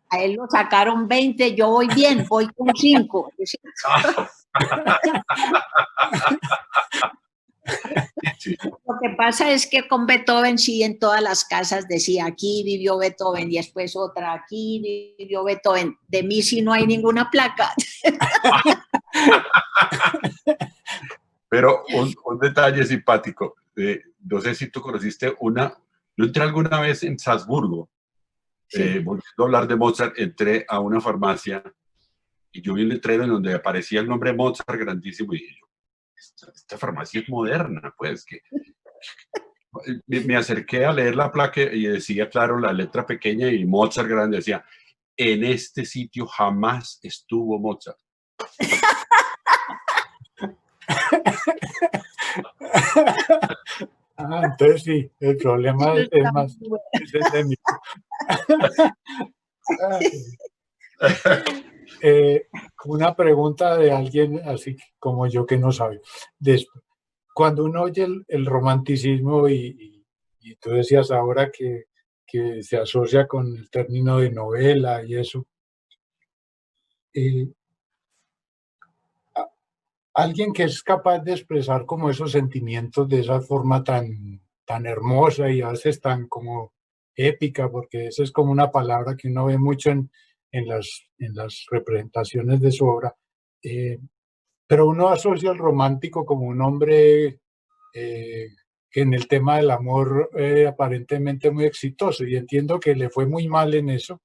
a él lo sacaron 20, yo voy bien, voy con 5. Sí. Lo que pasa es que con Beethoven sí, en todas las casas decía, aquí vivió Beethoven, y después otra, aquí vivió Beethoven. De mí sí no hay ninguna placa. Pero un detalle simpático, no sé si tú conociste yo entré alguna vez en Salzburgo, volviendo a hablar de Mozart, entré a una farmacia y yo vi un letrero en donde aparecía el nombre Mozart grandísimo, y dije yo, esta farmacia es moderna, pues, que me acerqué a leer la placa y decía, claro, la letra pequeña y Mozart grande, decía, en este sitio jamás estuvo Mozart. Entonces sí, el problema es más es endémico. Una pregunta de alguien así como yo que no sabe. Cuando uno oye el romanticismo y tú decías ahora que se asocia con el término de novela y eso, eh, alguien que es capaz de expresar como esos sentimientos de esa forma tan hermosa y a veces tan como épica, porque esa es como una palabra que uno ve mucho en las representaciones de su obra, eh, pero uno asocia al romántico como un hombre eh, que en el tema del amor aparentemente muy exitoso, y entiendo que le fue muy mal en eso.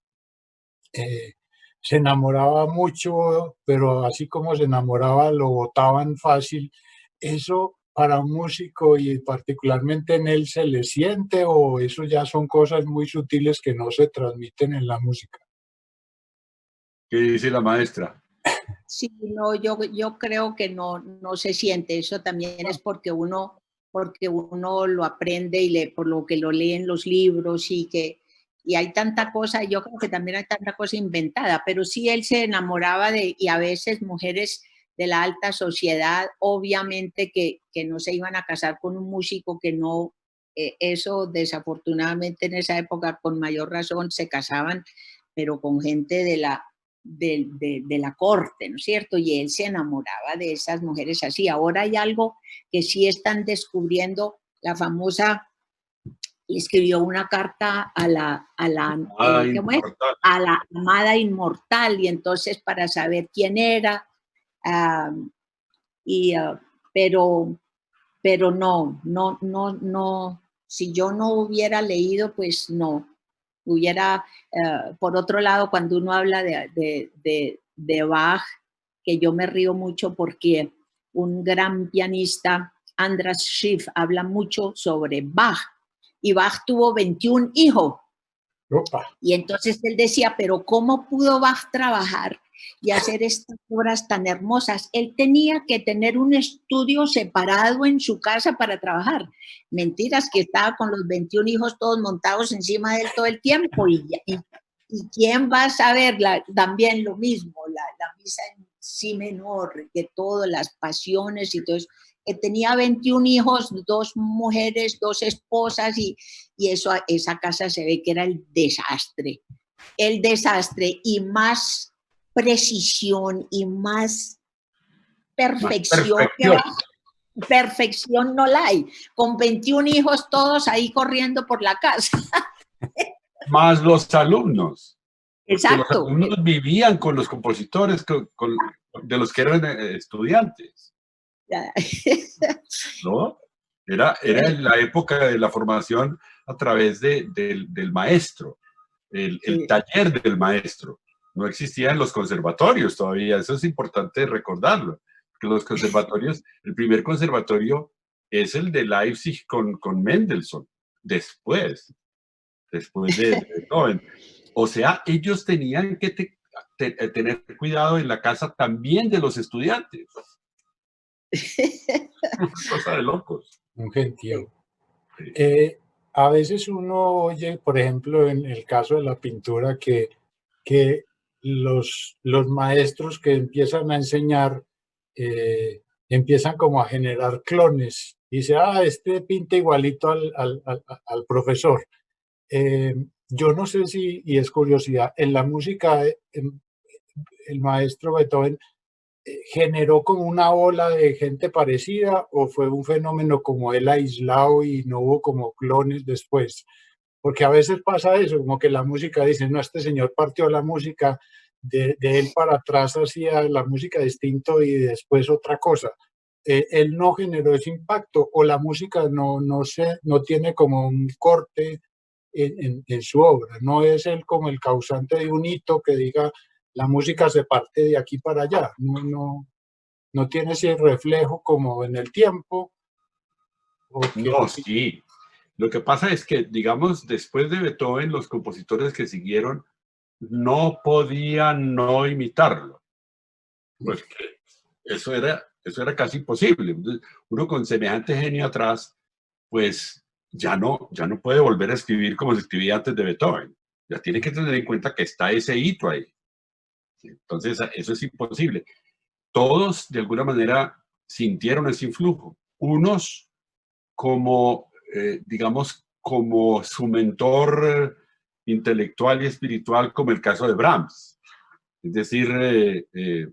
eh, Se enamoraba mucho, pero así como se enamoraba, lo botaban fácil. ¿Eso para un músico y particularmente en él se le siente o eso ya son cosas muy sutiles que no se transmiten en la música? ¿Qué dice la maestra? Sí, no, yo creo que no se siente. Eso también es porque uno lo aprende por lo que lo lee en los libros y hay tanta cosa, yo creo que también hay tanta cosa inventada, pero sí él se enamoraba y a veces mujeres de la alta sociedad, obviamente que no se iban a casar con un músico que no, eso desafortunadamente en esa época con mayor razón se casaban, pero con gente de la corte, ¿no es cierto? Y él se enamoraba de esas mujeres así. Ahora hay algo que sí están descubriendo, la famosa, le escribió una carta a la amada inmortal, y entonces para saber quién era, uh, y, uh, pero, pero no, si yo no hubiera leído, pues no, por otro lado, cuando uno habla de Bach, que yo me río mucho porque un gran pianista, Andras Schiff, habla mucho sobre Bach, y Bach tuvo 21 hijos. Opa. Y entonces él decía, pero ¿cómo pudo Bach trabajar y hacer estas obras tan hermosas? Él tenía que tener un estudio separado en su casa para trabajar. Mentiras, que estaba con los 21 hijos todos montados encima de él todo el tiempo. ¿Y quién va a saber también lo mismo? La misa en si menor, que todas las pasiones y todo eso. Tenía 21 hijos, 2 mujeres, 2 esposas y eso, esa casa se ve que era el desastre y más precisión y más perfección. Perfección no la hay, con 21 hijos todos ahí corriendo por la casa. Más los alumnos. Exacto. Los alumnos vivían con los compositores de los que eran estudiantes. ¿No? Era la época de la formación a través del maestro, el taller del maestro. No existían los conservatorios todavía, eso es importante recordarlo, que los conservatorios, el primer conservatorio es el de Leipzig con Mendelssohn, después de Beethoven. O sea, ellos tenían que tener cuidado en la casa también de los estudiantes. Cosa de locos. Un gentío. A veces uno oye, por ejemplo, en el caso de la pintura, que los maestros que empiezan a enseñar empiezan como a generar clones. Dice, este pinta igualito al profesor. Yo no sé si, y es curiosidad, en la música, el maestro Beethoven generó como una ola de gente parecida o fue un fenómeno como él aislado y no hubo como clones después. Porque a veces pasa eso, como que la música dice, no, este señor partió la música de él para atrás, hacía la música distinto y después otra cosa. Él no generó ese impacto o la música no tiene como un corte en su obra, no es él como el causante de un hito que diga la música se parte de aquí para allá, no no tiene ese reflejo como en el tiempo. No, sí. Lo que pasa es que, digamos, después de Beethoven, los compositores que siguieron no podían no imitarlo. Pues eso era casi imposible. Entonces, uno con semejante genio atrás, pues ya no puede volver a escribir como se escribía antes de Beethoven. Ya tiene que tener en cuenta que está ese hito ahí. Entonces, eso es imposible. Todos, de alguna manera, sintieron ese influjo. Unos como, digamos, como su mentor intelectual y espiritual, como el caso de Brahms. Es decir,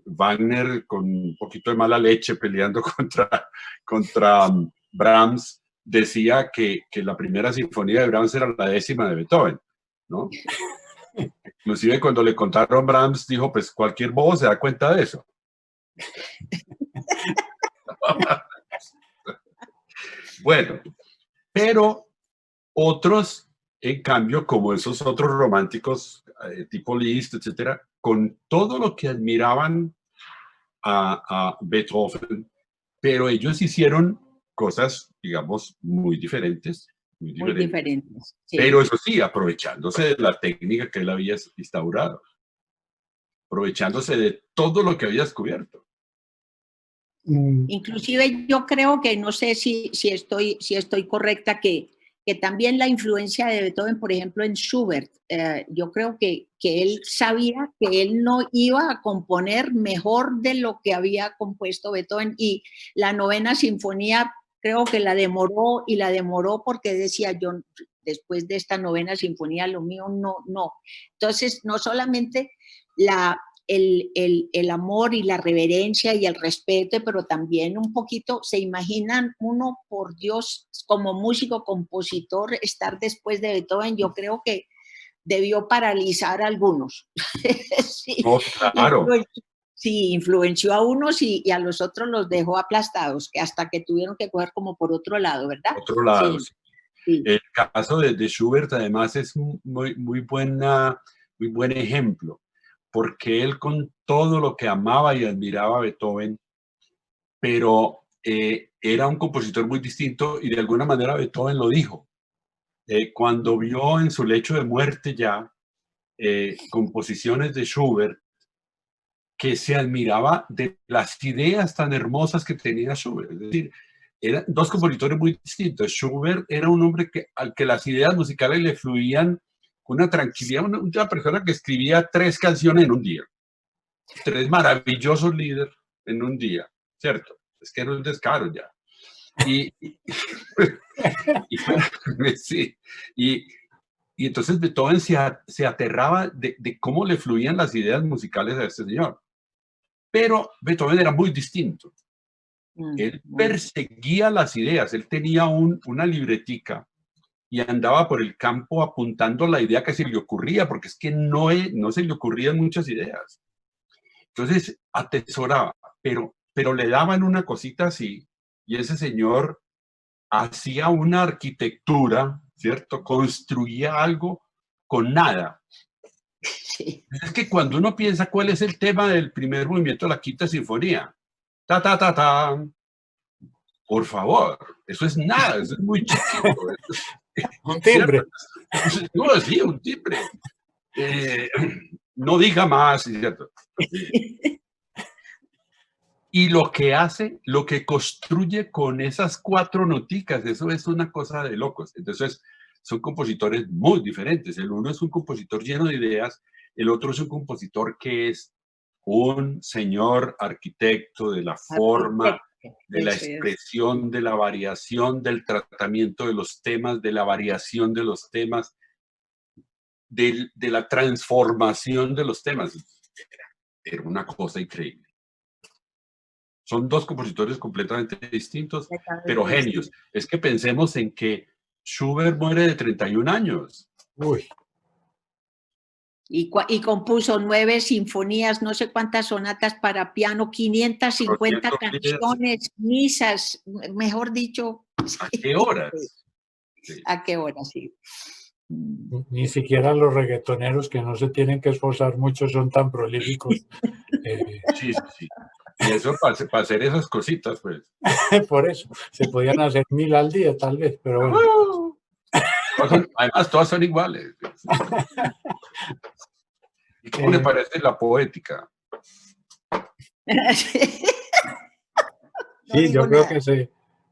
Wagner con un poquito de mala leche peleando contra Brahms, decía que la primera sinfonía de Brahms era la 10ª de Beethoven, ¿no? Inclusive cuando le contaron Brahms, dijo, pues cualquier bobo se da cuenta de eso. Bueno, pero otros, en cambio, como esos otros románticos, tipo Liszt, etcétera, con todo lo que admiraban a Beethoven, pero ellos hicieron cosas, digamos, muy diferentes. Muy diferentes. Sí. Pero eso sí, aprovechándose de la técnica que él había instaurado, aprovechándose de todo lo que había descubierto. Inclusive yo creo que, no sé si estoy correcta, que también la influencia de Beethoven, por ejemplo, en Schubert, yo creo que él sabía que él no iba a componer mejor de lo que había compuesto Beethoven, y la 9ª sinfonía creo que la demoró porque decía, yo después de esta 9ª sinfonía lo mío no. Entonces, no solamente el amor y la reverencia y el respeto, pero también un poquito, se imaginan uno, por Dios, como músico, compositor, estar después de Beethoven, yo creo que debió paralizar a algunos. Sí, oh, claro. Sí, influenció a unos y a los otros los dejó aplastados, hasta que tuvieron que coger como por otro lado, ¿verdad? Otro lado, sí. Sí. El caso de Schubert, además, es muy buen ejemplo, porque él, con todo lo que amaba y admiraba a Beethoven, pero era un compositor muy distinto, y de alguna manera Beethoven lo dijo. Cuando vio en su lecho de muerte ya composiciones de Schubert, que se admiraba de las ideas tan hermosas que tenía Schubert. Es decir, eran dos compositores muy distintos. Schubert era un hombre al que las ideas musicales le fluían con una tranquilidad, una persona que escribía 3 canciones en un día, 3 maravillosos líderes en un día, ¿cierto? Es que era un descaro ya. Sí, y entonces Beethoven se aterraba de cómo le fluían las ideas musicales a este señor. Pero Beethoven era muy distinto. Él perseguía las ideas, él tenía una libretica y andaba por el campo apuntando la idea que se le ocurría, porque es que no se le ocurrían muchas ideas. Entonces atesoraba, pero le daban una cosita así, y ese señor hacía una arquitectura, ¿cierto? Construía algo con nada. Sí. Es que cuando uno piensa cuál es el tema del primer movimiento de la 5ª sinfonía, ta, ta, ta, ta, por favor, eso es nada, eso es muy chiquito. Un timbre. No, sí, un timbre. No diga más, ¿cierto? Y lo que hace, lo que construye con esas 4 noticas, eso es una cosa de locos. Entonces, son compositores muy diferentes. El uno es un compositor lleno de ideas, el otro es un compositor que es un señor arquitecto de la forma, de la expresión, de la variación, del tratamiento de los temas, de la variación de los temas, de la transformación de los temas. Era una cosa increíble. Son 2 compositores completamente distintos, pero genios. Es que pensemos en que Schubert muere de 31 años. Uy. Y compuso 9 sinfonías, no sé cuántas sonatas para piano, 550 canciones, misas, mejor dicho. ¿A qué horas? Sí. ¿A qué horas? Sí. Ni siquiera los reggaetoneros, que no se tienen que esforzar mucho, son tan prolíficos. Sí. Y eso para hacer esas cositas, pues. Por eso, se podían hacer 1000 al día tal vez, pero bueno. Además, todas son iguales. ¿Y cómo le parece la poética? Sí, yo creo que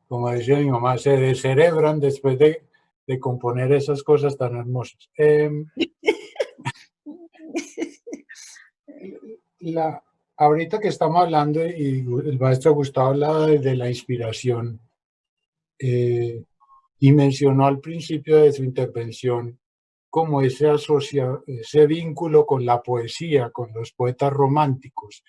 como decía mi mamá, se descerebran después de componer esas cosas tan hermosas. Ahorita que estamos hablando, y el maestro Gustavo hablaba de la inspiración, y mencionó al principio de su intervención como ese vínculo con la poesía, con los poetas románticos.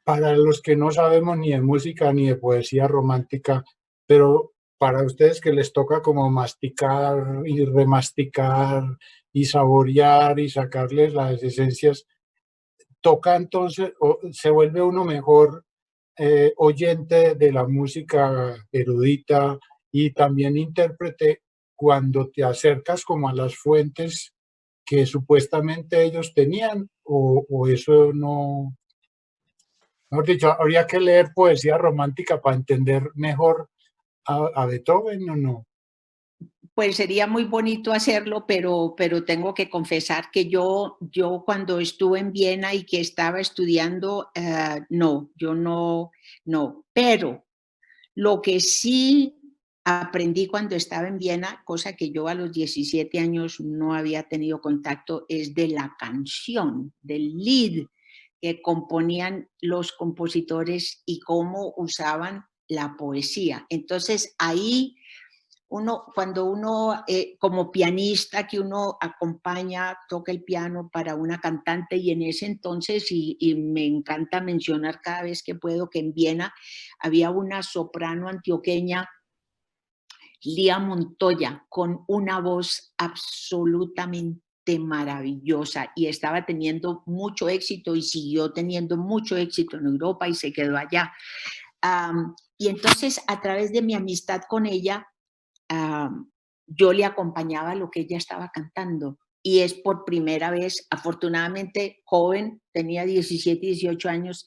Para los que no sabemos ni de música ni de poesía romántica, pero para ustedes que les toca como masticar y remasticar y saborear y sacarles las esencias, toca entonces, o se vuelve uno mejor oyente de la música erudita y también intérprete cuando te acercas como a las fuentes que supuestamente ellos tenían, o eso no. Mejor dicho, habría que leer poesía romántica para entender mejor a Beethoven, ¿o no? Pues sería muy bonito hacerlo, pero tengo que confesar que yo cuando estuve en Viena y que estaba estudiando, no, yo no. Pero lo que sí aprendí cuando estaba en Viena, cosa que yo a los 17 años no había tenido contacto, es de la canción, del Lied que componían los compositores y cómo usaban la poesía. Entonces ahí cuando uno como pianista, que uno acompaña, toca el piano para una cantante, y en ese entonces, y me encanta mencionar cada vez que puedo, que en Viena había una soprano antioqueña, Lía Montoya, con una voz absolutamente maravillosa, y estaba teniendo mucho éxito y siguió teniendo mucho éxito en Europa y se quedó allá. Y entonces, a través de mi amistad con ella, yo le acompañaba lo que ella estaba cantando, y es por primera vez, afortunadamente joven, tenía 17, 18 años,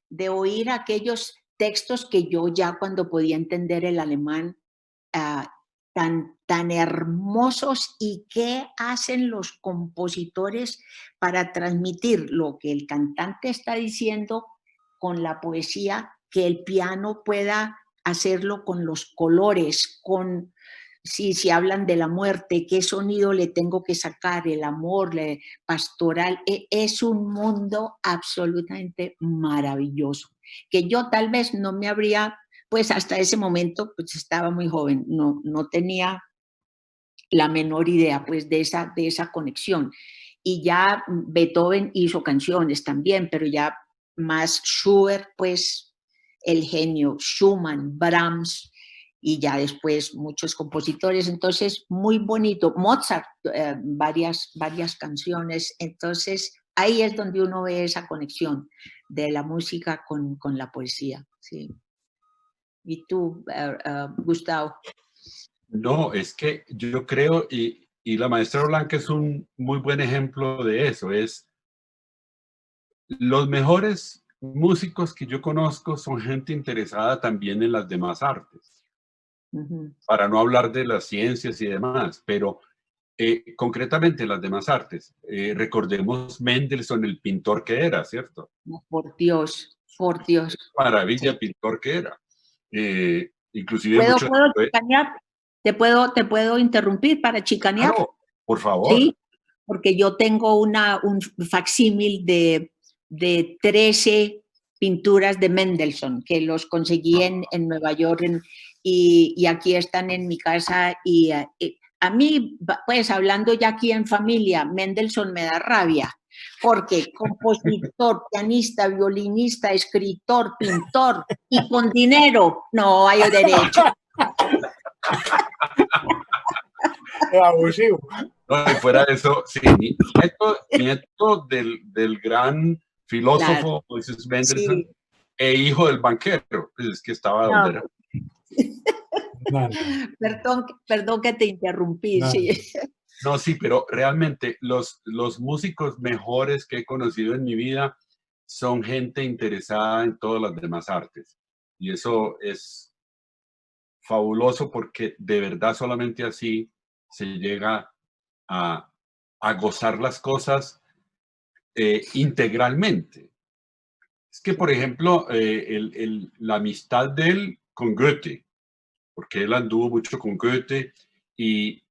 de oír aquellos textos que yo ya cuando podía entender el alemán, tan hermosos, y qué hacen los compositores para transmitir lo que el cantante está diciendo con la poesía, que el piano pueda hacerlo con los colores, si hablan de la muerte, qué sonido le tengo que sacar, el amor, pastoral. Es un mundo absolutamente maravilloso, que yo tal vez no me habría, pues hasta ese momento, pues estaba muy joven, no tenía la menor idea pues de esa conexión. Y ya Beethoven hizo canciones también, pero ya más Schubert, pues el genio, Schumann, Brahms, y ya después muchos compositores. Entonces, muy bonito. Mozart, varias canciones. Entonces, ahí es donde uno ve esa conexión de la música con la poesía. Sí. ¿Y tú, Gustavo? No, es que yo creo, y la maestra Blanca es un muy buen ejemplo de eso, es los mejores músicos que yo conozco son gente interesada también en las demás artes, para no hablar de las ciencias y demás, pero concretamente las demás artes. Recordemos Mendelssohn, el pintor que era, ¿cierto? Por Dios, por Dios. Maravilla, Sí. pintor que era. Inclusive ¿Puedo muchos... chicanear? ¿Te puedo interrumpir para chicanear? Claro, por favor. Sí, porque yo tengo un facsímil de 13 pinturas de Mendelssohn, que los conseguí en Nueva York, y aquí están en mi casa. Y a mí, pues hablando ya aquí en familia, Mendelssohn me da rabia, porque compositor, pianista, violinista, escritor, pintor, y con dinero, no hay derecho. Es abusivo. No, y fuera de eso, sí, nieto del gran filósofo Moses Mendelssohn, Sí. e hijo del banquero, pues es que estaba donde era. Perdón que te interrumpí, No. sí. No, sí, pero realmente los músicos mejores que he conocido en mi vida son gente interesada en todas las demás artes. Y eso es fabuloso porque de verdad solamente así se llega a gozar las cosas integralmente. Es que, por ejemplo, la amistad de él con Goethe, porque él anduvo mucho con Goethe y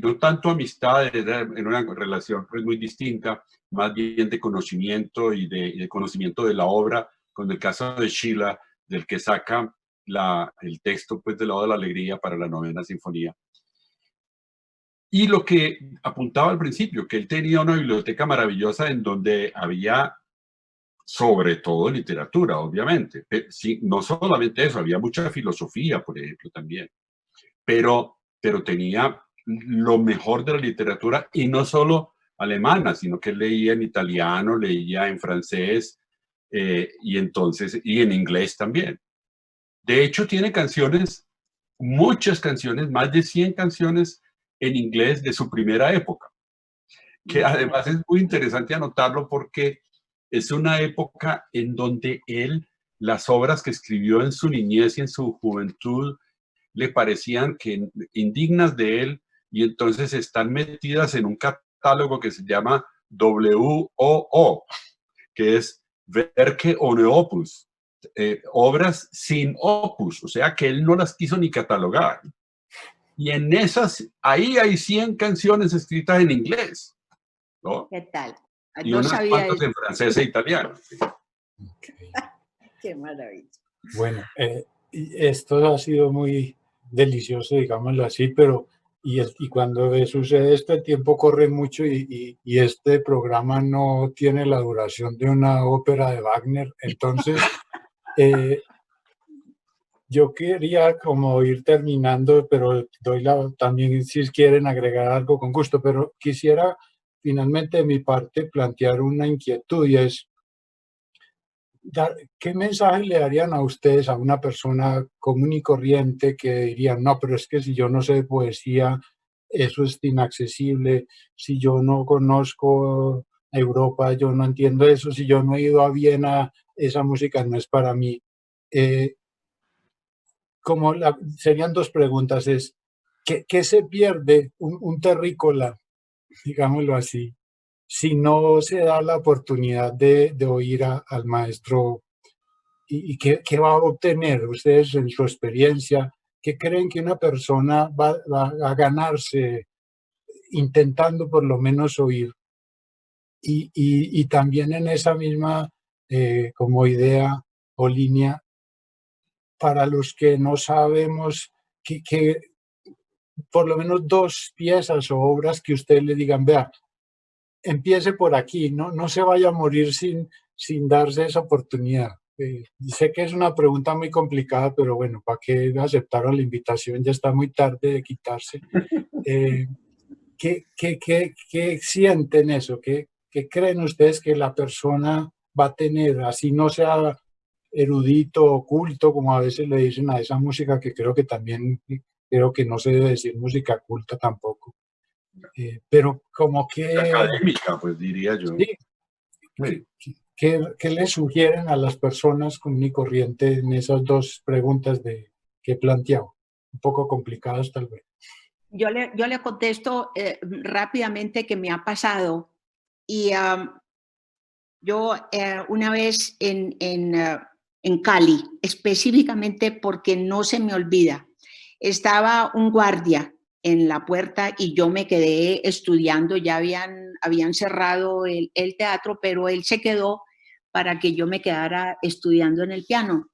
no tanto amistad, era en una relación pues muy distinta, más bien de conocimiento y de conocimiento de la obra, con el caso de Schiller, del que saca el texto pues, del Oda de la Alegría para la 9ª Sinfonía. Y lo que apuntaba al principio, que él tenía una biblioteca maravillosa en donde había sobre todo literatura, obviamente. Sí, no solamente eso, había mucha filosofía, por ejemplo, también. Pero tenía lo mejor de la literatura y no solo alemana, sino que leía en italiano, leía en francés y en inglés también. De hecho, tiene canciones, muchas canciones, más de 100 canciones en inglés de su primera época, que además es muy interesante anotarlo porque es una época en donde él, las obras que escribió en su niñez y en su juventud, le parecían que indignas de él y entonces están metidas en un catálogo que se llama WOO, que es Werke ohne Opus, obras sin opus, o sea que él no las quiso ni catalogar. Y en esas, ahí hay 100 canciones escritas en inglés, ¿no? ¿Qué tal? Y No unas sabía cuantas eso. en francés e italiano. Okay. Qué maravilla. Bueno, y esto ha sido muy delicioso, digámoslo así, pero y cuando sucede esto, el tiempo corre mucho y este programa no tiene la duración de una ópera de Wagner. Entonces, yo quería como ir terminando, pero también si quieren agregar algo con gusto, pero quisiera finalmente de mi parte plantear una inquietud y es, ¿qué mensaje le darían a ustedes a una persona común y corriente que dirían, no, pero es que si yo no sé poesía, eso es inaccesible, si yo no conozco Europa, yo no entiendo eso, si yo no he ido a Viena, esa música no es para mí? Serían dos preguntas, es, ¿qué se pierde un terrícola, digámoslo así, si no se da la oportunidad de oír al maestro? ¿Y qué va a obtener ustedes en su experiencia? ¿Qué creen que una persona va a ganarse intentando por lo menos oír? Y también en esa misma como idea o línea, para los que no sabemos que por lo menos dos piezas o obras que ustedes le digan, vea, empiece por aquí, no se vaya a morir sin darse esa oportunidad. Sé que es una pregunta muy complicada, pero bueno, ¿para qué aceptaron la invitación? Ya está muy tarde de quitarse. ¿Qué sienten eso? ¿Qué creen ustedes que la persona va a tener? Así no sea erudito, oculto, como a veces le dicen a esa música, que creo que también, creo que no se debe decir música culta tampoco. Pero como que... Académica, pues diría yo. Sí, ¿qué le sugieren a las personas común y corriente en esas dos preguntas que he planteado? Un poco complicadas tal vez. Yo le contesto rápidamente que me ha pasado. Y yo una vez en Cali, específicamente porque no se me olvida, estaba un guardia en la puerta y yo me quedé estudiando, ya habían cerrado el teatro, pero él se quedó para que yo me quedara estudiando en el piano.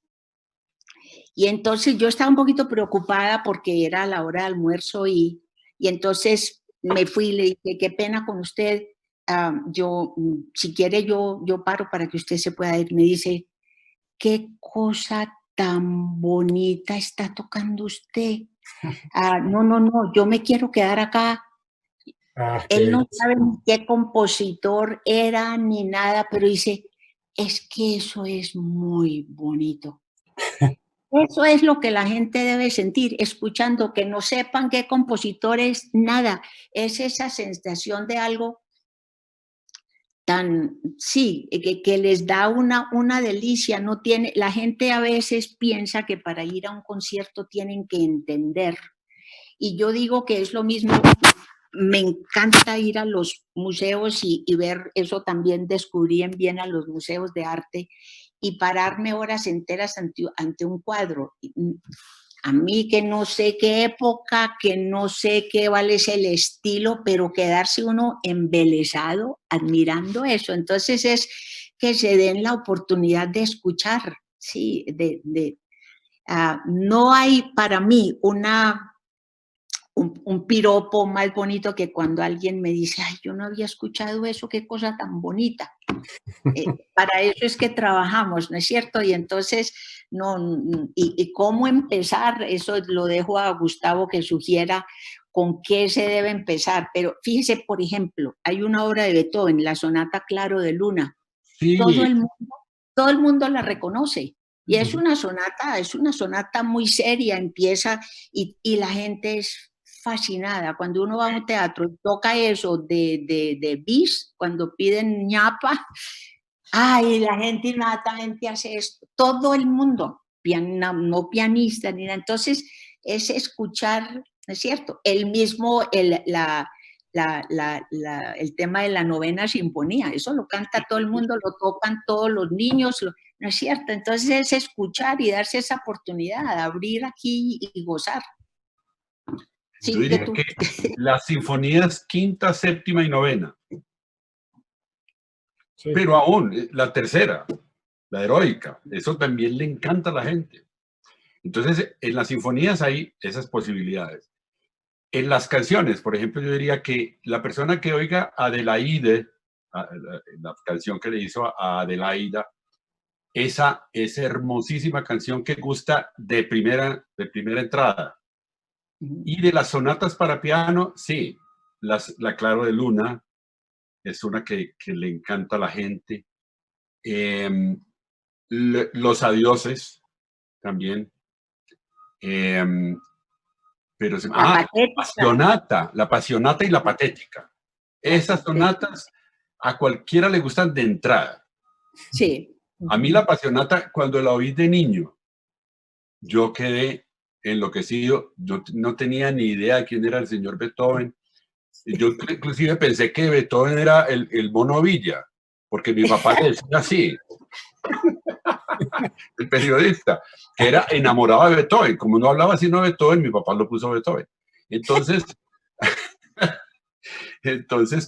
Y entonces yo estaba un poquito preocupada porque era la hora de almuerzo y entonces me fui y le dije, qué pena con usted, si quiere yo paro para que usted se pueda ir. Me dice, qué cosa tan bonita está tocando usted. No, yo me quiero quedar acá. Él no sabe ni qué compositor era ni nada, pero dice, es que eso es muy bonito. Eso es lo que la gente debe sentir, escuchando, que no sepan qué compositor es, nada. Es esa sensación de algo sí, que les da una delicia. No tiene, la gente a veces piensa que para ir a un concierto tienen que entender. Y yo digo que es lo mismo. Me encanta ir a los museos y ver eso. También descubrí en Viena los museos de arte y pararme horas enteras ante un cuadro. A mí que no sé qué época, que no sé qué vale es el estilo, pero quedarse uno embelesado admirando eso. Entonces es que se den la oportunidad de escuchar, sí, no hay para mí un piropo más bonito que cuando alguien me dice, ay, yo no había escuchado eso, qué cosa tan bonita. Para eso es que trabajamos, ¿no es cierto? Y entonces, y cómo empezar, eso lo dejo a Gustavo que sugiera con qué se debe empezar. Pero fíjese, por ejemplo, hay una obra de Beethoven, la Sonata Claro de Luna. Sí, Todo el mundo la reconoce. Y es una sonata muy seria, empieza y la gente es fascinada. Cuando uno va a un teatro y toca eso de bis, cuando piden ñapa, ay, la gente inmediatamente hace esto. Todo el mundo, no pianista ni nada. Entonces, es escuchar, ¿no es cierto? El mismo, el tema de la novena sinfonía, eso lo canta todo el mundo, lo tocan todos los niños, ¿no es cierto? Entonces es escuchar y darse esa oportunidad, abrir aquí y gozar. yo Sí, que diría tú. que las sinfonías quinta, séptima y novena, Sí. pero aún la tercera, la heroica, eso también le encanta a la gente. Entonces, en las sinfonías hay esas posibilidades. En las canciones, por ejemplo, yo diría que la persona que oiga Adelaide, la canción que le hizo a Adelaida, esa hermosísima canción que gusta de primera entrada. Y de las sonatas para piano, sí, la Claro de Luna es una que le encanta a la gente. Los adioses también. Pero La patética. la pasionata y la patética. Esas sonatas a cualquiera le gustan de entrada. Sí. A mí la pasionata, cuando la oí de niño, yo quedé enloquecido. Yo no tenía ni idea de quién era el señor Beethoven. Yo inclusive pensé que Beethoven era el Mono Villa, porque mi papá le decía así, el periodista, que era enamorado de Beethoven. Como no hablaba sino de Beethoven, mi papá lo puso Beethoven. Entonces,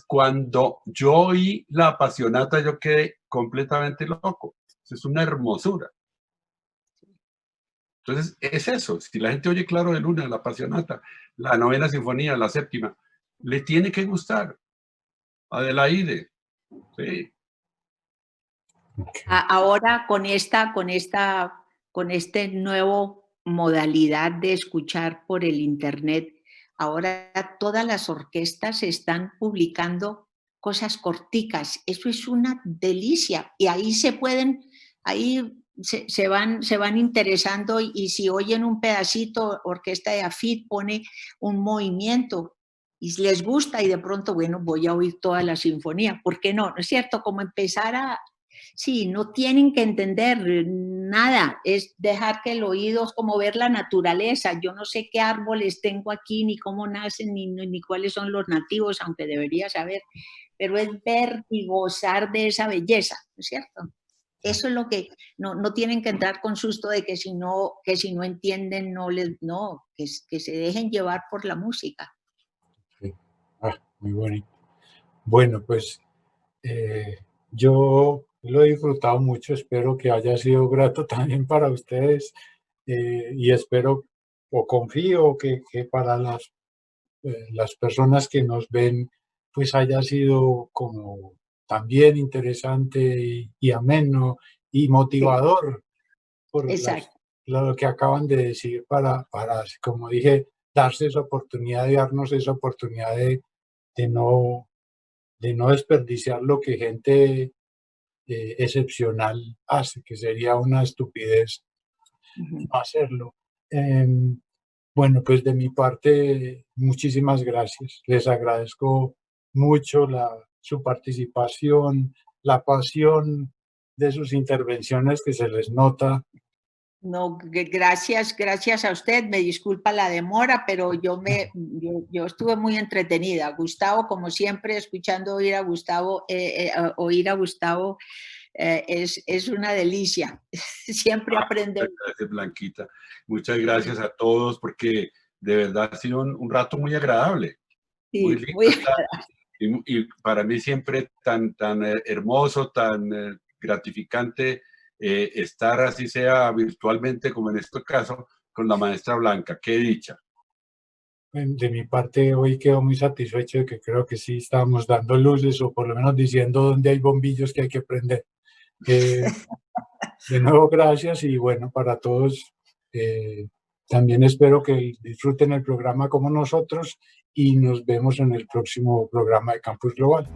cuando yo oí la apasionata, yo quedé completamente loco. Es una hermosura. Entonces, es eso. Si la gente oye Claro de Luna, la apasionata, la novena sinfonía, la séptima, le tiene que gustar. Adelaide. Sí. Okay. Ahora con este nuevo modalidad de escuchar por el internet, ahora todas las orquestas están publicando cosas corticas. Eso es una delicia. Y ahí se van interesando y si oyen un pedacito, Orquesta de Afid pone un movimiento y les gusta y de pronto, bueno, voy a oír toda la sinfonía. ¿Por qué no? ¿No es cierto? Como empezar Sí, no tienen que entender nada, es dejar que el oído es como ver la naturaleza. Yo no sé qué árboles tengo aquí, ni cómo nacen, ni cuáles son los nativos, aunque debería saber, pero es ver y gozar de esa belleza, ¿no es cierto? Eso es lo que no tienen que entrar con susto de que si no entienden, que se dejen llevar por la música. Sí. Muy bonito. Bueno, pues yo lo he disfrutado mucho, espero que haya sido grato también para ustedes y espero o confío que para las personas que nos ven pues haya sido como también interesante y ameno y Sí, motivador por exacto. lo que acaban de decir para, como dije, darse esa oportunidad y darnos esa oportunidad de no, de no desperdiciar lo que gente excepcional hace, que sería una estupidez Ujú. no hacerlo. Bueno, pues de mi parte, muchísimas gracias. Les agradezco mucho su participación, la pasión de sus intervenciones que se les nota. No, gracias a usted. Me disculpa la demora, pero yo estuve muy entretenida. Gustavo, como siempre, escuchando oír a Gustavo, es una delicia. Siempre aprender. Gracias, Blanquita. Muchas gracias a todos porque de verdad ha sido un rato muy agradable. Sí, muy lindo y para mí siempre tan hermoso, tan gratificante estar así sea virtualmente como en este caso con la maestra Blanca. Qué dicha. De mi parte hoy quedo muy satisfecho de que creo que sí estamos dando luces o por lo menos diciendo dónde hay bombillos que hay que prender. De nuevo gracias y bueno, para todos también espero que disfruten el programa como nosotros y nos vemos en el próximo programa de Campus Global.